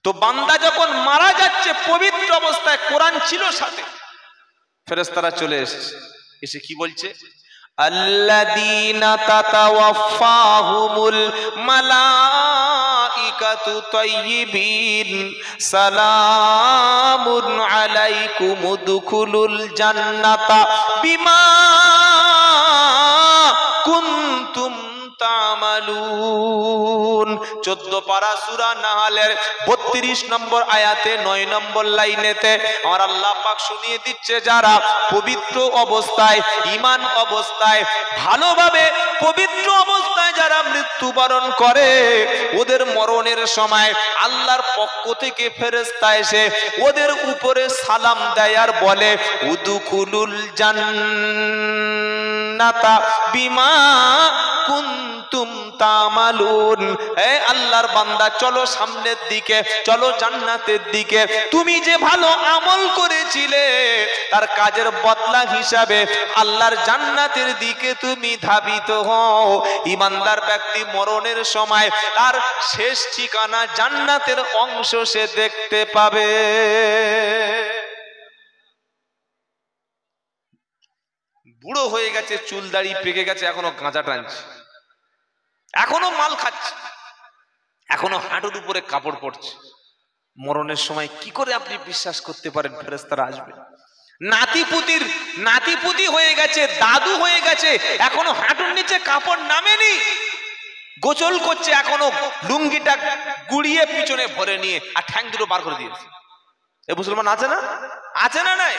তো বান্দা যখন মারা যাচ্ছে পবিত্র অবস্থায়, কোরআন ছিল সাথে, ফেরেশতারা চলে এসেছে, এসে কি বলছে? আল্লাযীনা তাতাওয়াফাহুমুল মালাইকাতু তাইয়্যিবিন সালামুন আলাইকুম উদখুলুল জান্নাতা বিমা কুনতুম তা'মালুন। 14 পারা সূরা নাহলের 32 নম্বর আয়াতে 9 নম্বর লাইনেতে আমার আল্লাহ পাক শুনিয়ে দিচ্ছে, যারা পবিত্র অবস্থায়, ঈমান অবস্থায়, ভালোভাবে পবিত্র অবস্থায় যারা মৃত্যুবরণ করে, ওদের মরণের সময় আল্লাহর পক্ষ থেকে ফেরেশতা এসে ওদের উপরে সালাম দেয় আর বলে উদখুলুল জান্নাতা বিমা কুনতুম তা'মালুন। হে আল্লাহর বান্দা, চলো সামনের দিকে, চলো জান্নাতের দিকে। তুমি যে ভালো আমল করেছিলে তার কাজের বদলা হিসাবে আল্লাহর জান্নাতের দিকে তুমি ধাবিত হও। ঈমানদার ব্যক্তি মরণের সময় তার শেষ ঠিকানা জান্নাতের অংশ সে দেখতে পাবে। বুড়ো হয়ে গেছে, চুল দাড়ি পেকে গেছে, এখনো গাঁজা টানছে, এখনো মাল খাচ্ছে, এখনো হাঁটুর উপরে কাপড় পড়ছে। মরণের সময় কি করে আপনি বিশ্বাস করতে পারেন ফেরেশতারা আসবে? নাতিপুতি হয়ে গেছে, দাদু হয়ে গেছে, এখনো হাঁটুর নিচে কাপড় নামেনি, গোসল করছে, এখনো লুঙ্গিটা গুড়িয়ে পিছনে ভরে নিয়ে আর ঠ্যাং দুটো বার করে দিয়েছে। এ মুসলমান আছে না? আছে না? নাই।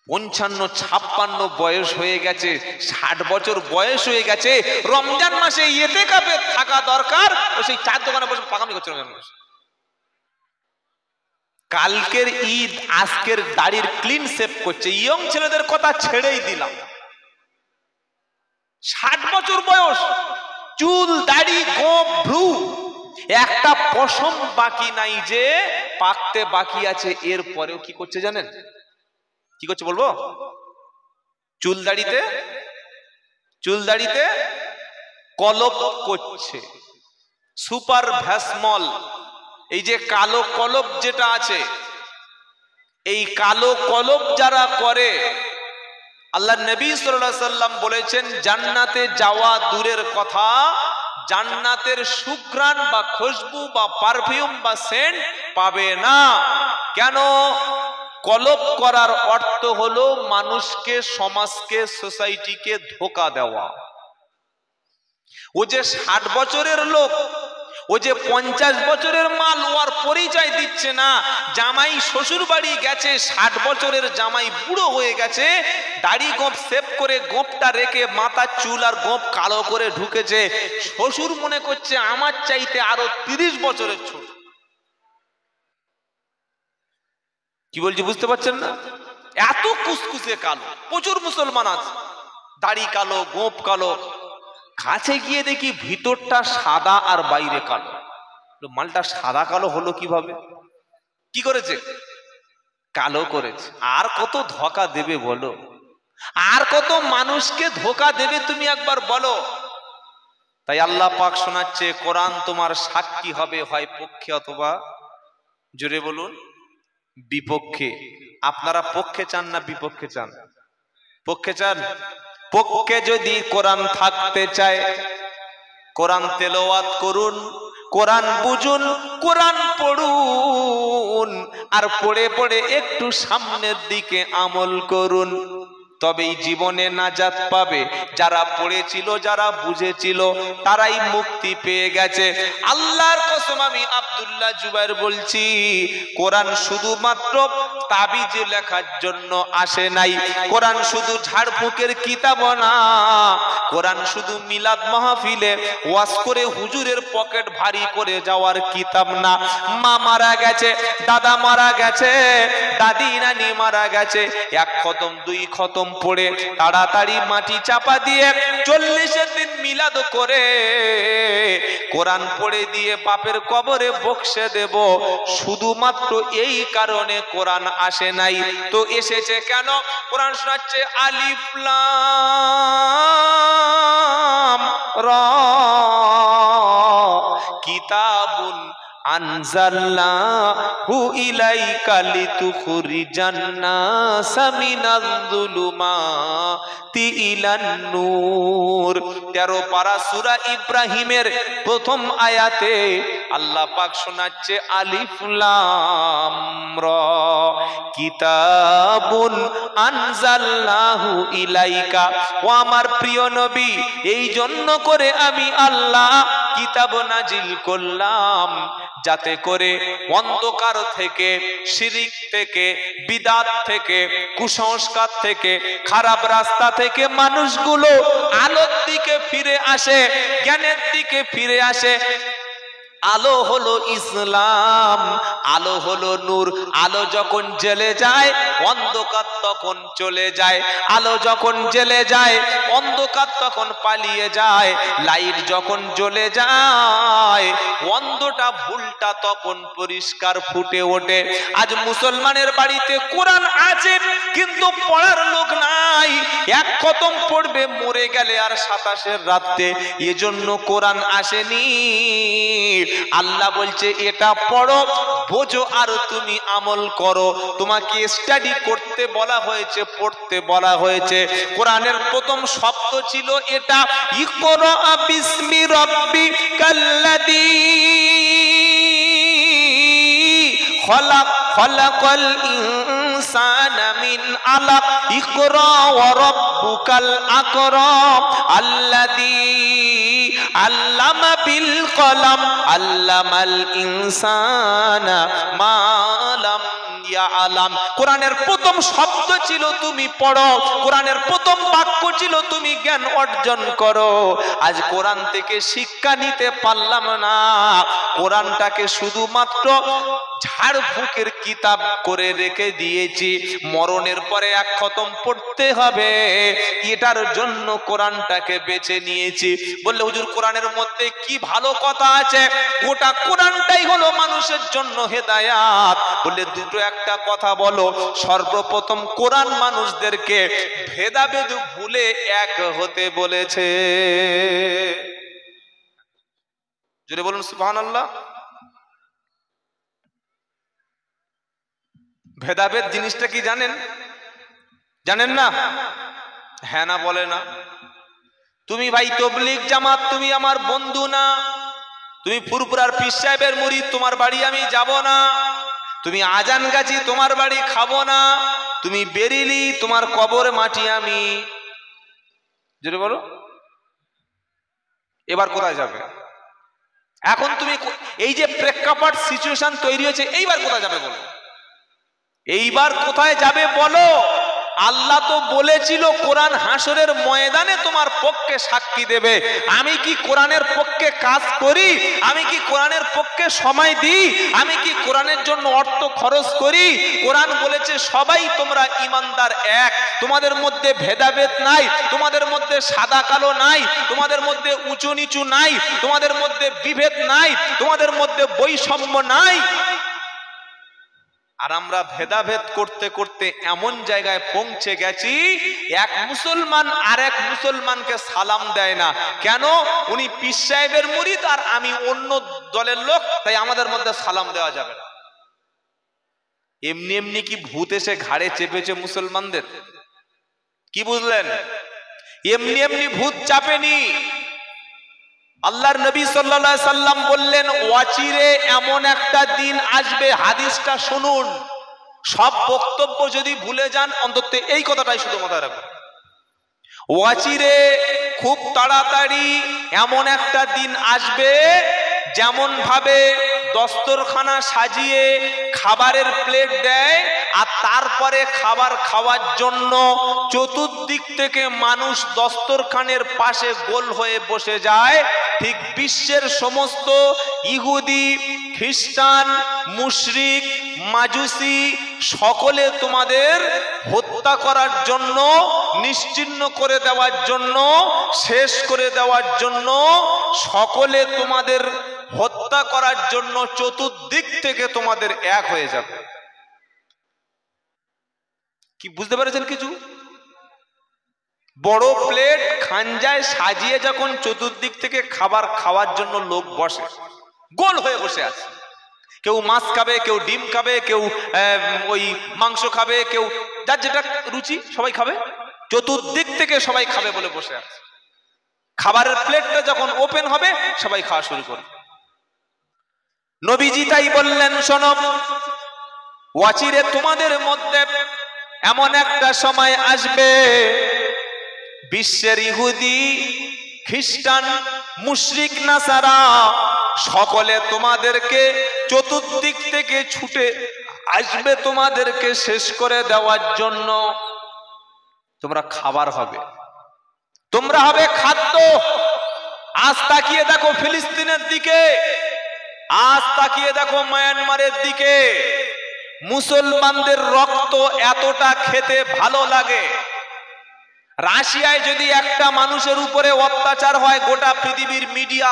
55-56 বয়স হয়ে গেছে, 60 বছর বয়স হয়ে গেছে, রমজান মাসে ইতিকাফে থাকা দরকার, সেই চার দোকানে বসে পাকামি করছে রমজান মাসে। কালকের ঈদ, আজকের দাড়ির ক্লিন শেভ করছে। ইয়ং ছেলেদের কথা ছেড়েই দিলাম, 60 বছর বয়স, চুল দাড়ি গোঁফ ভ্রু একটা পশম বাকি নাই যে পাকতে বাকি আছে। এর পরেও কি করছে জানেন? কি করছে বলবো? চুল দাড়িতে কলপ করছে, সুপার ভ্যাসমল। এই যে কালো কলপ যেটা আছে, এই কালো কলপ যারা করে, আল্লাহ নবী সাল্লাল্লাহু আলাইহি সাল্লাম বলেছেন জান্নাতে যাওয়া দূরের কথা, জান্নাতের সুঘ্রাণ বা খুশবু বা পারফিউম বা সেন্ট পাবে না। কেন? কলপ করার অর্থ হলো মানুষকে, সমাজকে, সোসাইটিকে ধোঁকা দেওয়া। ও যে 60 বছরের লোক, ও যে 50 বছরের মাল, ওর পরিচয় দিচ্ছে না। জামাই শ্বশুর বাড়ি গেছে, 60 বছরের জামাই বুড়ো হয়ে গেছে, দাড়ি গোঁফ সেভ করে গোঁফটা রেখে মাথা চুল আর গোঁফ কালো করে ঢুকেছে। শ্বশুর মনে করছে আমার চাইতে আরো 30 বছরের ছোট। কি বলছি বুঝতে পারছেন না? এত কুসকুসে কালো। প্রচুর মুসলমান আছে, দাড়ি কালো, গোঁফ কালো, কাছে গিয়ে দেখি ভিতরটা সাদা আর বাইরে কালো। মালটা সাদা কালো হলো কিভাবে? কি করেছে? কালো করেছে। আর কত ধোঁকা দেবে বলো? আর কত মানুষকে ধোঁকা দেবে তুমি একবার বলো? তাই আল্লাহ পাক শোনাচ্ছে, কোরআন তোমার সাক্ষী হবে, হয় পক্ষে অথবা, জোরে বলুন, বিপক্ষে। আপনারা পক্ষে চান না বিপক্ষে চান? পক্ষে চান। পক্ষে যদি কোরআন থাকতে চায়, কোরআন তেলাওয়াত করুন, কোরআন বুঝুন, কোরআন পড়ুন, আর পড়ে পড়ে একটু সামনের দিকে আমল করুন, তবেই জীবনে নাজাত পাবে। যারা পড়েছিল, যারা বুঝেছিল, তারাই মুক্তি পেয়ে গেছে। আল্লাহর কসম, আমি আব্দুল্লাহ জুবাইর বলছি, কোরআন শুধুমাত্র তাবিজ লেখার জন্য আসে নাই। কোরআন শুধু ঝাড়ফুঁকের কিতাব না। কোরআন শুধু মিলাদ মাহফিলে ওয়াজ করে হুজুরের পকেট ভারী করে যাওয়ার কিতাব না। মা মারা গেছে, দাদা মারা গেছে, দাদি নানি মারা গেছে, 1 খতম 2 খতম পড়ে তাড়াতাড়ি মাটি চাপা দিয়ে 40 দিন মিলাদ করে কোরআন পড়ে দিয়ে বাপের কবরে বক্সে দেব, শুধুমাত্র এই কারণে কোরআন আসে নাই। তো এসেছে কেন? কোরআন শোনাচ্ছে আলিফ লাম রা, কিতাবুন আনজালনাহু ইলাইকা লিতুখরিজান নাসা মিনাজ-যুলুমাতি ইলান-নূর। 13 পারা সূরা ইব্রাহিমের প্রথম আয়াতে আল্লাহ পাক শোনাচ্ছে আলিফ লাম রা, কিতাবুন আনজালনাহু ইলাইকা। ও আমার প্রিয় নবী, এই জন্য করে আমি আল্লাহ কিতাব নাজিল করলাম, যাতে করে অন্ধকার থেকে, শিরিক থেকে, বিদআত থেকে, কুসংস্কার থেকে, খারাপ রাস্তা থেকে মানুষগুলো আলোর দিকে ফিরে আসে, জ্ঞানের দিকে ফিরে আসে। আলো হলো ইসলাম, আলো হলো নূর। আলো যখন জ্বলে যায় অন্ধকার তখন চলে যায়, আলো যখন জ্বলে যায় অন্ধকার তখন পালিয়ে যায়, লাইট যখন জ্বলে যায় অন্ধটা ভুলটা তখন পরিষ্কার ফুটে ওঠে। আজ মুসলমানের বাড়িতে কোরআন আছে কিন্তু পড়ার লোক নাই, এক খতম পড়বে মরে গেলে আর 27-এর রাতে, এজন্য কোরআন আসেনি। আল্লাহ বলছে এটা পড়ো, বোঝো আর তুমি আমল করো। তোমাকে স্টাডি করতে বলা হয়েছে, পড়তে বলা হয়েছে। কোরআনের প্রথম শব্দ ছিল এটা, ইকরা বিসমি রাব্বিকাল্লাযী খলাক, খলাকাল ইনসানা মিন আলাক, ইকরা ওয়া রাব্বুকাল আকরাম আল্লাযী আল্লামা বিল কলম আল্লামাল ইনসানা মা লাম ইয়ালাম। কোরআনের প্রথম শব্দ ছিল তুমি পড়ো, কোরআনের প্রথম বাক্য ছিল তুমি জ্ঞান অর্জন করো। আজ কোরআন থেকে শিক্ষা নিতে পারলাম না, কোরআনটাকে শুধুমাত্র ঝাড়ফুঁকের কিতাব করে রেখে দিয়েছি। মরণের পরে এক খতম পড়তে হবে, এটার জন্য কোরআনটাকে বেছে নিয়েছি। বললে হুজুর কোরআনের মধ্যে কি ভালো কথা আছে? গোটা কোরআনটাই হলো মানুষের জন্য হেদায়াত। বললে দুটো একটা কথা বলো। সর্বপ্রথম কোরআন মানুষদেরকে ভেদাভেদ ভুলে এক হতে বলেছে। জোরে বলুন সুবহানাল্লাহ। ভেদাভেদ জিনিসটা কি জানেন? জানেন না? হ্যাঁ না বলে না। তুমি ভাই তবলিগ জামাত, তুমি আমার বন্ধু না। তুমি ফুরপুরার পীর সাহেবের মুরিদ, তোমার বাড়ি আমি যাব না। তুমি আজান গাছি, তোমার বাড়ি খাবো না। তুমি বেরিলি, তোমার কবর মাটি আমি। যেটা বলো এবার কোথায় যাবে? এখন তুমি এই যে প্রেক্ষাপট সিচুয়েশন তৈরি হয়েছে, এইবার কোথায় যাবে বলো? এইবার কোথায় যাবে বলো? আল্লাহ তো বলেছিল কোরআন হাসরের ময়দানে তোমার পক্ষে সাক্ষী দেবে। আমি কি কোরআনের পক্ষে কাজ করি? আমি কি কোরআনের পক্ষে সময় দিই? আমি কি কোরআনের জন্য অর্থ খরচ করি? কোরআন বলেছে সবাই তোমরা ইমানদার এক, তোমাদের মধ্যে ভেদাভেদ নাই, তোমাদের মধ্যে সাদা কালো নাই, তোমাদের মধ্যে উঁচু নিচু নাই, তোমাদের মধ্যে বিভেদ নাই, তোমাদের মধ্যে বৈষম্য নাই। আর আমরা ভেদাভেদ করতে করতে এমন জায়গায় পৌঁছে গেছি, এক মুসলমান আর এক মুসলমানকে সালাম দেয় না। কেন? উনি পীর সাহেবের মুরিদ আর আমি অন্য দলের লোক, তাই আমাদের মধ্যে সালাম দেওয়া যাবে না। এমনি এমনি কি ভূত এসে ঘাড়ে চেপেছে মুসলমানদের? কি বুঝলেন? এমনি এমনি ভূত চাপেনি। আল্লাহর নবী সাল্লাল্লাহু আলাইহি সাল্লাম বললেন ওয়াচিরে এমন একটা দিন আসবে, হাদিসটা শুনুন। সব বক্তব্য যদি ভুলে যান অন্তত এই কথাটাই শুধু মাথায় রাখবেন। ওয়াচিরে খুব তাড়াতাড়ি এমন একটা দিন আসবে, যেমন ভাবে দস্তরখানা সাজিয়ে খাবারের প্লেট দেয় আর তারপরে খাবার খাওয়ার জন্য চতুর্দিক থেকে মানুষ দস্তরখানের পাশে গোল হয়ে বসে যায়, ঠিক বিশ্বের সমস্ত ইহুদি, খ্রিস্টান, মুশরিক, মাজুসি সকলে তোমাদের হত্যা করার জন্য, নিশ্চিহ্ন করে দেওয়ার জন্য, শেষ করে দেওয়ার জন্য, সকলে তোমাদের হত্যা করার জন্য চতুর্দিক থেকে তোমাদের এক হয়ে যাবে। কি বুঝতে পেরেছেন কিছু? বড় প্লেট খাঞ্জায় সাজিয়ে যখন চতুর্দিক থেকে খাবার খাওয়ার জন্য লোক বসে, গোল হয়ে বসে আছে। কেউ মাছ খাবে, কেউ ডিম খাবে, কেউ ওই মাংস খাবে, কেউ যার যেটা রুচি সবাই খাবে, চতুর্দিক থেকে সবাই খাবে বলে বসে আছে। খাবারের প্লেটটা যখন ওপেন হবে সবাই খাওয়া শুরু করবে। নবীজি তাই বললেন, শোনো, ওয়াচিরে তোমাদের মধ্যে এমন একটা সময় আসবে, বিশ্বের ইহুদি, খ্রিস্টান, মুশরিক, নাসারা সকলে তোমাদেরকে চতুর্দিক থেকে ছুটে আসবে তোমাদেরকে শেষ করে দেওয়ার জন্য। তোমরা খাবার হবে, তোমরা হবে খাদ্য। আজ তাকিয়ে দেখো ফিলিস্তিনের দিকে, আজ তাকিয়ে দেখো মায়ানমারের দিকে, মুসলমানদের রক্ত এতটা খেতে ভালো লাগে। রাশিয়ায় যদি একটা মানুষের উপরে অত্যাচার হয় গোটা পৃথিবীর মিডিয়া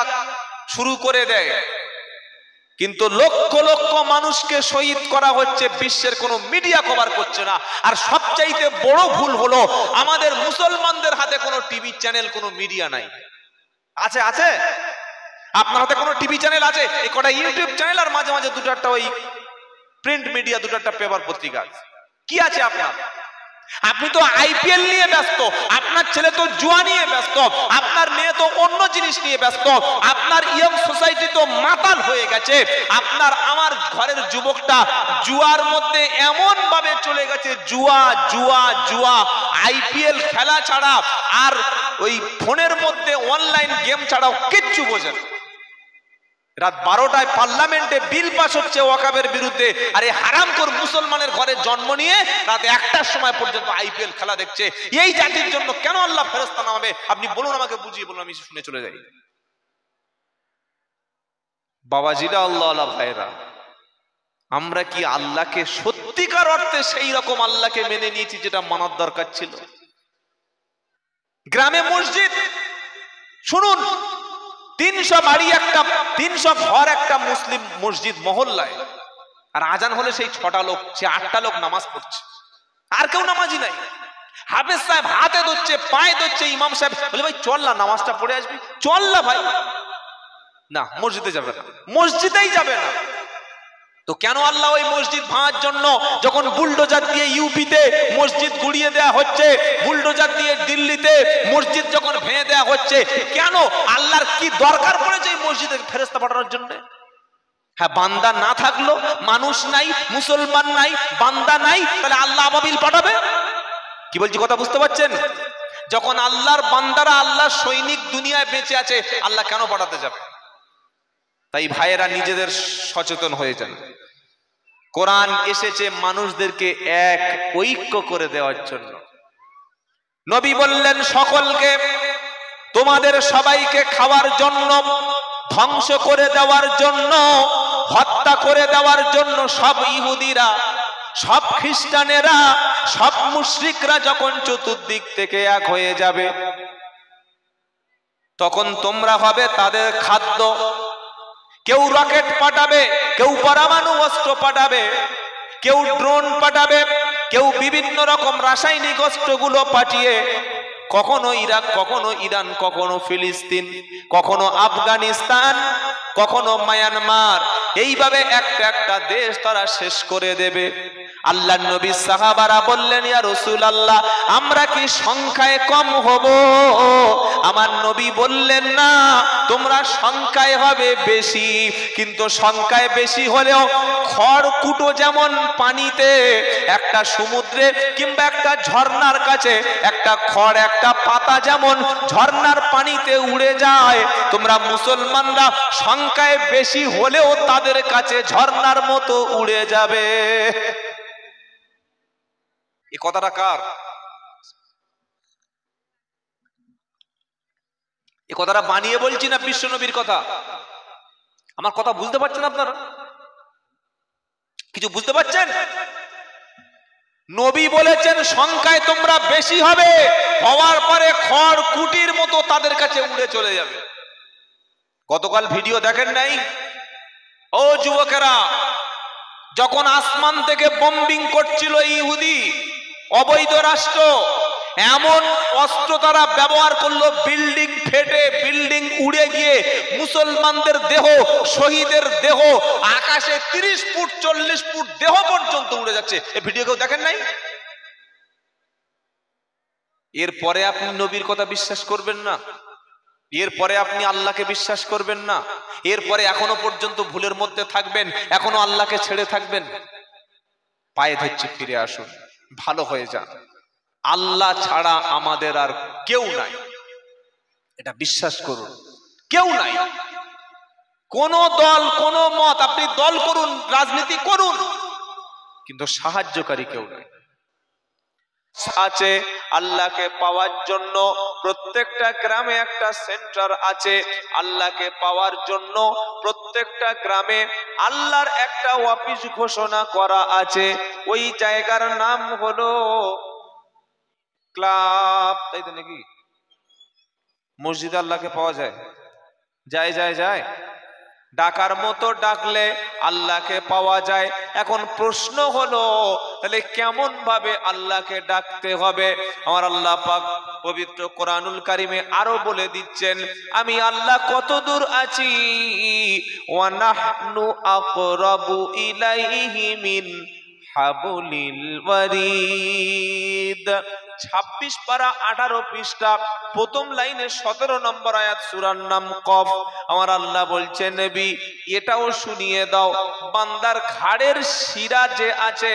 শুরু করে দেয়, কিন্তু লক্ষ লক্ষ মানুষকে শহীদ করা হচ্ছে, বিশ্বের কোনো মিডিয়া কভার করছে না। আর সবচাইতে বড় ভুল হলো আমাদের মুসলমানদের হাতে কোনো টিভি চ্যানেল, কোনো মিডিয়া নাই। আছে? আছে? আপনার হাতে কোনো টিভি চ্যানেল আছে? এই কটা ইউটিউব চ্যানেল আর মাঝে মাঝে দুটো একটা ওই প্রিন্ট মিডিয়া, দুটো একটা পেপার পত্রিকা। কি আছে আপনার? আপনি তো আইপিএল নিয়ে ব্যস্ত, আপনার ছেলে তো জুয়া নিয়ে ব্যস্ত, আপনার মেয়ে তো অন্য জিনিস নিয়ে ব্যস্ত, আপনার ইয়ং সোসাইটি তো মাতাল হয়ে গেছে। আপনার আমার ঘরের যুবকটা জুয়ার মধ্যে এমন ভাবে চলে গেছে, জুয়া জুয়া জুয়া, আইপিএল খেলা ছাড়া আর ওই ফোনের মধ্যে অনলাইন গেম ছাড়াও কিচ্ছু বোঝে না। রাত 12টায় পার্লামেন্টে বিল পাস হচ্ছে ওয়াকাবের বিরুদ্ধে, আর এই হারামখোর মুসলমানের ঘরে জন্ম নিয়ে রাত 1টার সময় পর্যন্ত আইপিএল খেলা দেখছে। এই জাতির জন্য কেন আল্লাহ ফেরেশতা নামাবে? আপনি বলুন, আমাকে বুঝিয়ে বলুন, আমি শুনে চলে যাই। বাবাজিরা, আল্লাহ ভাইরা, আমরা কি আল্লাহকে সত্যিকার অর্থে সেই রকম আল্লাহকে মেনে নিয়েছি যেটা মানার দরকার ছিল? গ্রামে মসজিদ, শুনুন, 300 বাড়ি একটা, 300 ঘর একটা মুসলিম মসজিদ মহল্লায়, আর আজান হলে সেই 6টা লোক, সে 8টা লোক নামাজ পড়ছে, আর কেউ নামাজি নাই। হাফেজ সাহেব হাতে ধরছে, পায়ে ধরছে, ইমাম সাহেব বলে, ভাই চল না, নামাজটা পড়ে আসবি, চল না ভাই। না, মসজিদে যাবে না, মসজিদেই যাবে না। তো কেন আল্লাহ ওই মসজিদ ভাঙার জন্য, যখন বুলডোজার দিয়ে ইউপিতে মসজিদ গুড়িয়ে দেয়া হচ্ছে, বুলডোজার দিয়ে দিল্লিতে মসজিদ যখন ভেঙে দেয়া হচ্ছে, কেন আল্লাহর কি দরকার পড়েছে এই মসজিদে ফেরেশতা পাঠানোর জন্য? হ্যাঁ, বান্দা না থাকলো, মানুষ নাই, মুসলমান নাই, বান্দা নাই, তাহলে আল্লাহ আবাবিল পাঠাবে? কি বলছি কথা বুঝতে পারছেন? যখন আল্লাহর বান্দারা, আল্লাহর সৈনিক দুনিয়ায় বেঁচে আছে, আল্লাহ কেন পাঠাতে যাবে? তাই ভাইয়েরা, নিজেদের সচেতন হয়ে যান। কোরআন এসেছে মানুষদেরকে এক ঐক্য করে দেওয়ার জন্য। নবী বললেন, সকলকে, তোমাদের সবাইকে খাওয়ার জন্য, ধ্বংস করে দেওয়ার জন্য, হত্যা করে দেওয়ার জন্য সব ইহুদিরা, সব খ্রিস্টানেরা, সব মুশরিকরা যখন চতুর্দিক থেকে এক হয়ে যাবে, তখন তোমরা হবে তাদের খাদ্য। কেউ রকেট পাঠাবে, কেউ পরমাণু অস্ত্র পাঠাবে, কেউ ড্রোন পাঠাবে, কেউ বিভিন্ন রকম রাসায়নিক অস্ত্রগুলো পাঠিয়ে কখনো ইরাক, কখনো ইরান, কখনো ফিলিস্তিন, কখনো আফগানিস্তান, কখনো মায়ানমার, এইভাবে একটা একটা দেশ তারা শেষ করে দেবে। আল্লাহর নবী সাহাবারা বললেন, ইয়া রাসূলুল্লাহ, আমরা কি সংখ্যায় কম হব? আমার নবী বললেন, না, তোমরা সংখ্যায় হবে বেশি, কিন্তু সংখ্যায় বেশি হলেও খড়কুটো যেমন পানিতে, একটা সমুদ্রে কিংবা একটা ঝর্ণার কাছে একটা খড়, একটা পাতা যেমন ঝর্ণার পানিতে উড়ে যায়, তোমরা মুসলমানরা সংখ্যায় বেশি হলেও তাদের কাছে ঝর্ণার মতো উড়ে যাবে। এই কথাটা কার? এই কথাটা বানিয়ে বলছি না বিশ্ব নবীর কথা? আমার কথা বুঝতে পারছেন আপনারা? কিছু বুঝতে পারছেন? নবী বলেছেন সংখ্যায় তোমরা বেশি হবে, হওয়ার পরে খড় কুটির মতো তাদের কাছে উড়ে চলে যাবে। গতকাল ভিডিও দেখেন নাই? ও যুবকেরা, যখন আসমান থেকে বম্বিং করছিল ইহুদি, অবৈধ রাষ্ট্র, এমন অস্ত্র তারা ব্যবহার করলো, বিল্ডিং ফেটে বিল্ডিং উড়ে গিয়ে মুসলমানদের দেহ, শহীদের দেহ আকাশে 30 ফুট 40 ফুট দেহ পর্যন্ত উড়ে যাচ্ছে। এই ভিডিও কেউ দেখেন নাই? এরপরে আপনি নবীর কথা বিশ্বাস করবেন না? এরপরে আপনি আল্লাহকে বিশ্বাস করবেন না? এরপরে এখনো পর্যন্ত ভুলের মধ্যে থাকবেন, এখনো আল্লাহকে ছেড়ে থাকবেন? পায়ে ধরছি, ফিরে আসুন, ভালো হয়ে যান। আল্লাহ ছাড়া আমাদের আর কেউ নাই, এটা বিশ্বাস করুন। কেউ নাই। কোন দল, কোন মত, আপনি দল করুন, রাজনীতি করুন, কিন্তু সাহায্যকারী কেউ নাই। আছে আল্লাহকে পাওয়ার জন্য প্রত্যেকটা গ্রামে একটা সেন্টার আছে। আল্লাহকে পাওয়ার জন্য প্রত্যেকটা গ্রামে আল্লাহর একটা অফিস ঘোষণা করা আছে। ওই জায়গার নাম হলো ক্লাব, তাই তো নাকি? মসজিদে আল্লাহকে পাওয়া যায়? যায় যায় যায়। ডাকার মতো ডাকলে আল্লাহকে পাওয়া যায়। এখন প্রশ্ন হলো, তাহলে কেমন ভাবে আল্লাহকে ডাকতে হবে? আমার আল্লাহ পাক পবিত্র কোরআনুল কারিমে আরো বলে দিচ্ছেন, আমি আল্লাহ কত দূর আছি। ওয়া নাহনু আকরাবু ইলাইহি মিন হাবলিল ওয়ারিদ। 26 পারা 18 পৃষ্ঠা, প্রথম লাইনে 17 নম্বর আয়াত, সূরার নাম কফ। আমার আল্লাহ বলছেন, নবী এটাও শুনিয়ে দাও, বান্দার ঘাড়ের শিরা যে আছে,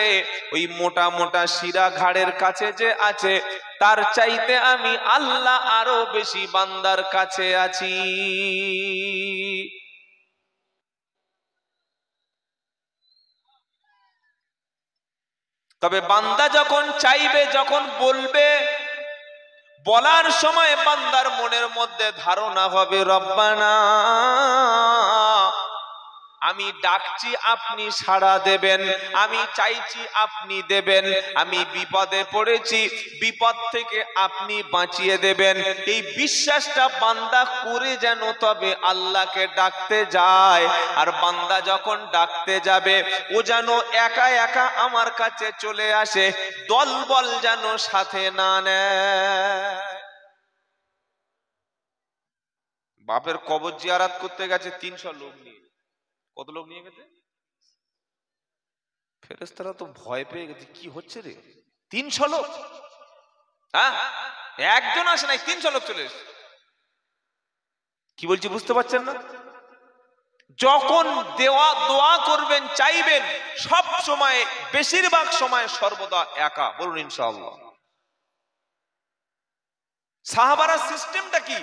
ওই মোটা মোটা শিরা ঘাড়ের কাছে যে আছে, তার চাইতে আমি আল্লাহ আরো বেশি বান্দার কাছে আছি। তবে বান্দা যখন চাইবে, যখন বলবে, বলার সময় বান্দার মনের মধ্যে ধারণা হবে, রব্বানা আমি ডাকছি, আপনি সাড়া দেবেন, আমি চাইছি, আপনি দেবেন, আমি বিপদে পড়েছি, বিপদ থেকে আপনি বাঁচিয়ে দেবেন। এই বিশ্বাসটা বান্দা করে যেন তবে আল্লাহকে ডাকতে যায়। আর বান্দা যখন ডাকতে যাবে, ও যেন একা একা আমার কাছে চলে আসে, দলবল যেন সাথে না নেয়। বাপের কবর জিয়ারত করতে গেছে 300 লোক নিয়ে। কত লোক নিয়ে গেছে? ফেরেশতারা তো ভয় পেয়ে গেছে, কি হচ্ছে রে, 300 লোক? হ্যাঁ, একজন আসে নাই, 300 লোক চলে এসেছে। কি বলছি বুঝতে পারছেন না? যখন দোয়া করবেন, চাইবেন, সব সময়, বেশিরভাগ সময়, সর্বদা একা। বলুন ইনশাআল্লাহ। সাহাবারা সিস্টেমটা কি?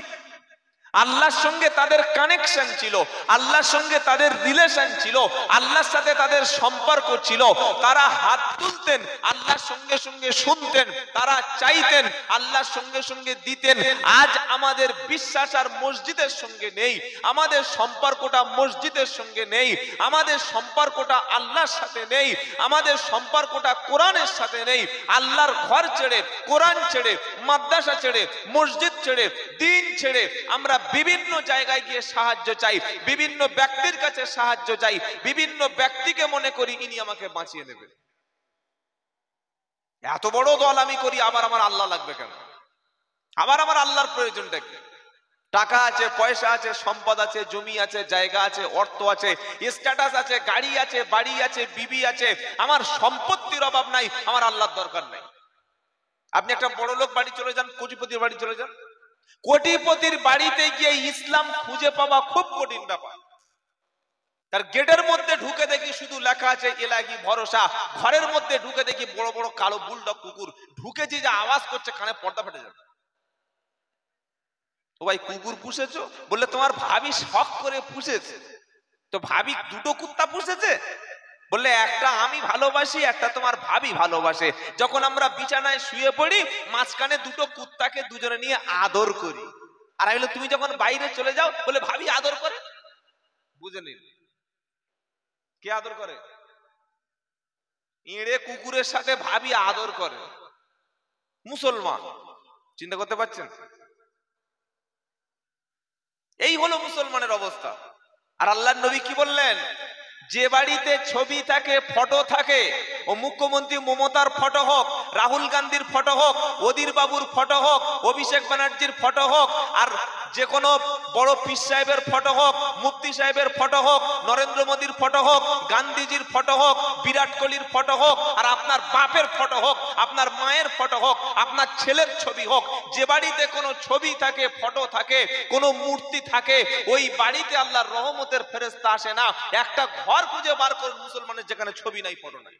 আল্লাহর সঙ্গে তাদের কানেকশন ছিল, আল্লাহর সঙ্গে তাদের রিলেশন ছিল, আল্লাহর সাথে তাদের সম্পর্ক ছিল। তারা হাত তুলতেন, আল্লাহর সঙ্গে সঙ্গে শুনতেন, তারা চাইতেন, আল্লাহর সঙ্গে সঙ্গে দিতেন। আজ আমাদের বিশ্বাস আর মসজিদের সঙ্গে নেই, আমাদের সম্পর্কটা মসজিদের সঙ্গে নেই, আমাদের সম্পর্কটা আল্লাহর সাথে নেই, আমাদের সম্পর্কটা কোরআনের সাথে নেই। আল্লাহর ঘর ছেড়ে, কোরআন ছেড়ে, মাদ্রাসা ছেড়ে, মসজিদ ছেড়ে, দিন ছেড়ে আমরা বিভিন্ন জায়গায় গিয়ে সাহায্য চাই, বিভিন্ন ব্যক্তির কাছে সাহায্য চাই, বিভিন্ন ব্যক্তিকে মনে করি ইনি আমাকে বাঁচিয়ে নেবে। এত বড় দল আমি করি, আবার আমার আল্লাহ লাগবে কেন? আবার আমার আল্লাহর প্রয়োজনটা কি? টাকা আছে, পয়সা আছে, সম্পদ আছে, জমি আছে, জায়গা আছে, অর্থ আছে, স্ট্যাটাস আছে, গাড়ি আছে, বাড়ি আছে, বিবি আছে, আমার সম্পত্তির অভাব নাই, আমার আল্লাহর দরকার নাই। আপনি একটা বড় লোক বাড়ি চলে যান, কোটিপতির বাড়ি চলে যান, কোটিপতির বাড়িতে গিয়ে ইসলাম খুঁজে পাওয়া খুব কঠিন ব্যাপার। তার গেটের মধ্যে ঢুকে দেখি শুধু লেখা আছে এলাহি ভরসা, ঘরের মধ্যে ঢুকে দেখি বড় বড় কালো বুলডগ কুকুর, ঢুকেছি যে আওয়াজ করছে, কানে পর্দা ফেটে যাবে। ও ভাই, কুকুর পুষেছো? বললে তোমার ভাবি শখ করে পুষেছে। তো ভাবি দুটো কুত্তা পুষেছে? বললে একটা আমি ভালোবাসি, একটা তোমার ভাবি ভালোবাসে। যখন আমরা বিছানায় শুয়ে পড়ি, মাঝখানে দুটো কুত্তাকে দুজনে নিয়ে আদর করি। আর আমি বলি, তুমি যখন বাইরে চলে যাও, বলে ভাবি আদর করে। বুঝে নিন, কে আদর করে? ইঁড়ে কুকুরের সাথে ভাবি আদর করে। মুসলমান, চিন্তা করতে পারছেন? এই হলো মুসলমানের অবস্থা। আর আল্লাহর নবী কি বললেন? যে বাড়িতে ছবি থাকে, ফটো থাকে, ও মুখ্যমন্ত্রী মমতার ফটো হোক, রাহুল গান্ধীর ফটো হোক, অধীর বাবুর ফটো হোক, অভিষেক ব্যানার্জির ফটো হোক, আর যে কোনো বড় পীর সাহেবের ফটো হোক, মুফতি সাহেবের ফটো হোক, নরেন্দ্র মোদীর ফটো হোক, গান্ধীজির ফটো হোক, বিরাট কোহলির ফটো হোক, আর আপনার বাপের ফটো হোক, আপনার মায়ের ফটো হোক, আপনার ছেলের ছবি হোক, যে বাড়িতে কোনো ছবি থাকে, ফটো থাকে, কোনো মূর্তি থাকে, ওই বাড়িতে আল্লাহর রহমতের ফেরেশতা আসে না। একটা ঘর খুঁজে বার করুন মুসলমানের যেখানে ছবি নাই, ফটো নাই।